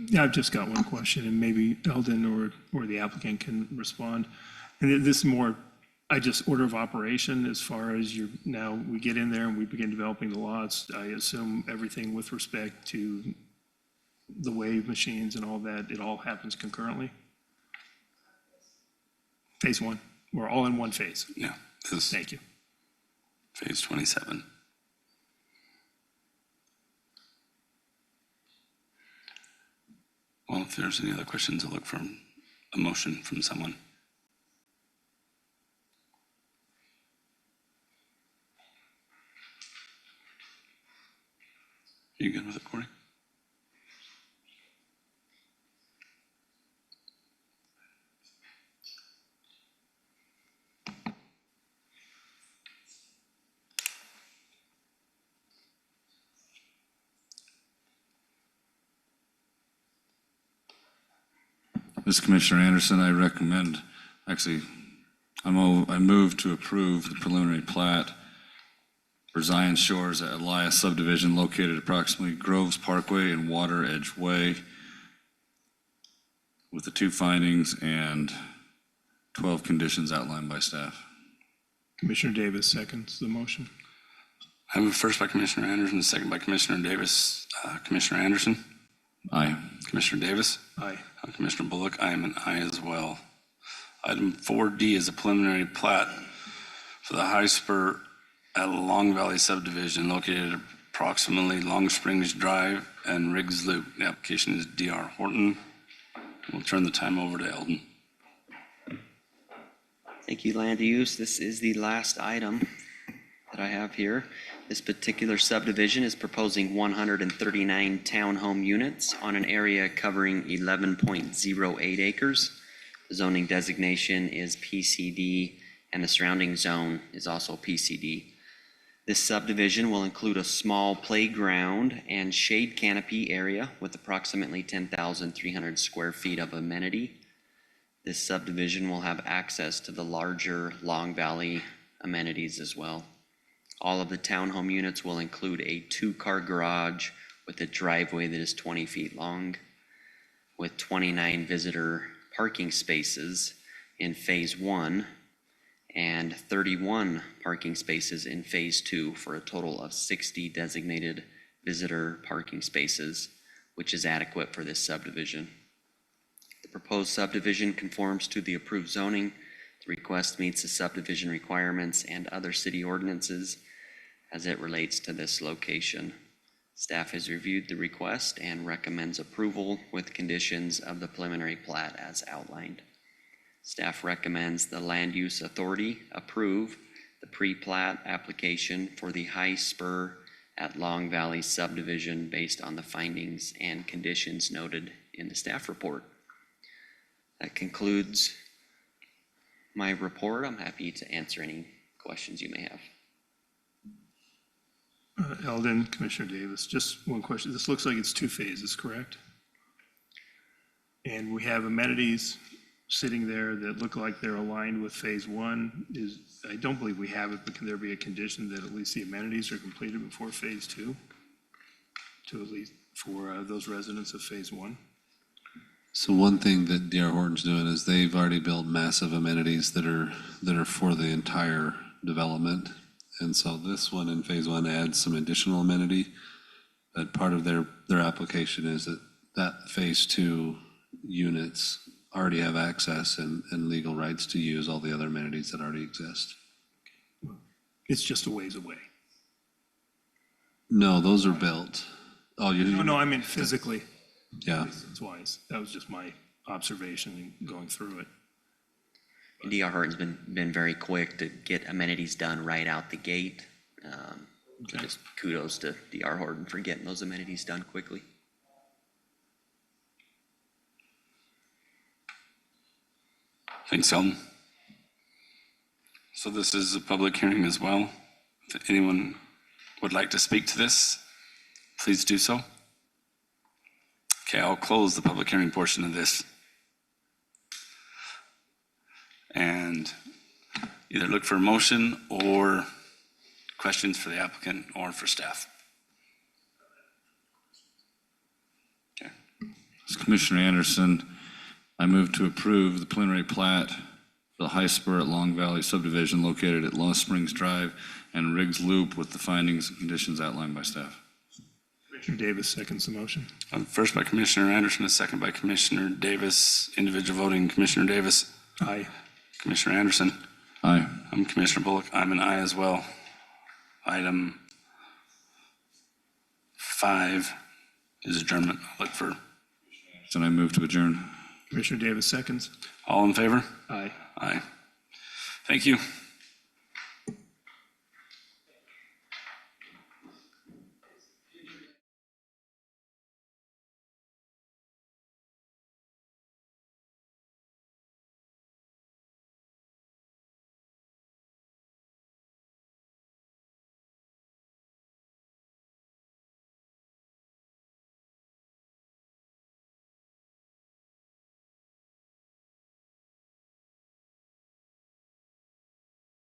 Yeah, I've just got one question, and maybe Eldon or the applicant can respond. And this is more, I just, order of operation, as far as now we get in there and we begin developing the lots, I assume everything with respect to the wave machines and all that, it all happens concurrently? Phase one, we're all in one phase. Yeah, this is Thank you. phase 27. Well, if there's any other questions, I'll look for a motion from someone. You good with it, Corey? This is Commissioner Anderson. I recommend, actually, I move to approve the preliminary plat for Zion Shores at Elias subdivision located approximately Groves Parkway and Water Edge Way with the 2 findings and 12 conditions outlined by staff. Commissioner Davis seconds the motion. I have a first by Commissioner Anderson, a second by Commissioner Davis. Commissioner Anderson? Aye. Commissioner Davis? Aye. Commissioner Bullock, I am an aye as well. Item 4D is a preliminary plat for the High Spur at Long Valley subdivision located approximately Long Springs Drive and Riggs Loop. The application is D.R. Horton. We'll turn the time over to Eldon. Thank you, Land Use. This is the last item that I have here. This particular subdivision is proposing 139 townhome units on an area covering 11.08 acres. The zoning designation is PCD, and the surrounding zone is also PCD. This subdivision will include a small playground and shade canopy area with approximately 10,300 square feet of amenity. This subdivision will have access to the larger Long Valley amenities as well. All of the townhome units will include a 2-car garage with a driveway that is 20 feet long, with 29 visitor parking spaces in phase 1 and 31 parking spaces in phase 2 for a total of 60 designated visitor parking spaces, which is adequate for this subdivision. The proposed subdivision conforms to the approved zoning. The request meets the subdivision requirements and other city ordinances as it relates to this location. Staff has reviewed the request and recommends approval with conditions of the preliminary plat as outlined. Staff recommends the Land Use Authority approve the pre-plat application for the High Spur at Long Valley subdivision based on the findings and conditions noted in the staff report. That concludes my report. I'm happy to answer any questions you may have. Eldon, Commissioner Davis, just one question. This looks like it's 2 phases, correct? And we have amenities sitting there that look like they're aligned with phase 1. I don't believe we have it, but can there be a condition that at least the amenities are completed before phase 2? To at least for those residents of phase 1? So one thing that D.R. Horton's doing is they've already built massive amenities that are for the entire development. And so this one in phase 1 adds some additional amenity. But part of their application is that phase 2 units already have access and legal rights to use all the other amenities that already exist. It's just a ways away. No, those are built. Oh, No, I mean physically. Yeah. That's wise. That was just my observation in going through it. D.R. Horton's been very quick to get amenities done right out the gate. Just kudos to D.R. Horton for getting those amenities done quickly. Thanks, Eldon. So this is a public hearing as well. If anyone would like to speak to this, please do so. Okay, I'll close the public hearing portion of this. And either look for a motion or questions for the applicant or for staff. This is Commissioner Anderson. I move to approve the preliminary plat for the High Spur at Long Valley subdivision located at Lost Springs Drive and Riggs Loop with the findings and conditions outlined by staff. Commissioner Davis seconds the motion. First by Commissioner Anderson, a second by Commissioner Davis. Individual voting, Commissioner Davis. Aye. Commissioner Anderson. Aye. I'm Commissioner Bullock. I'm an aye as well. Item 5 is adjournment. I'll look for. Then I move to adjourn. Commissioner Davis seconds. All in favor? Aye. Aye. Thank you.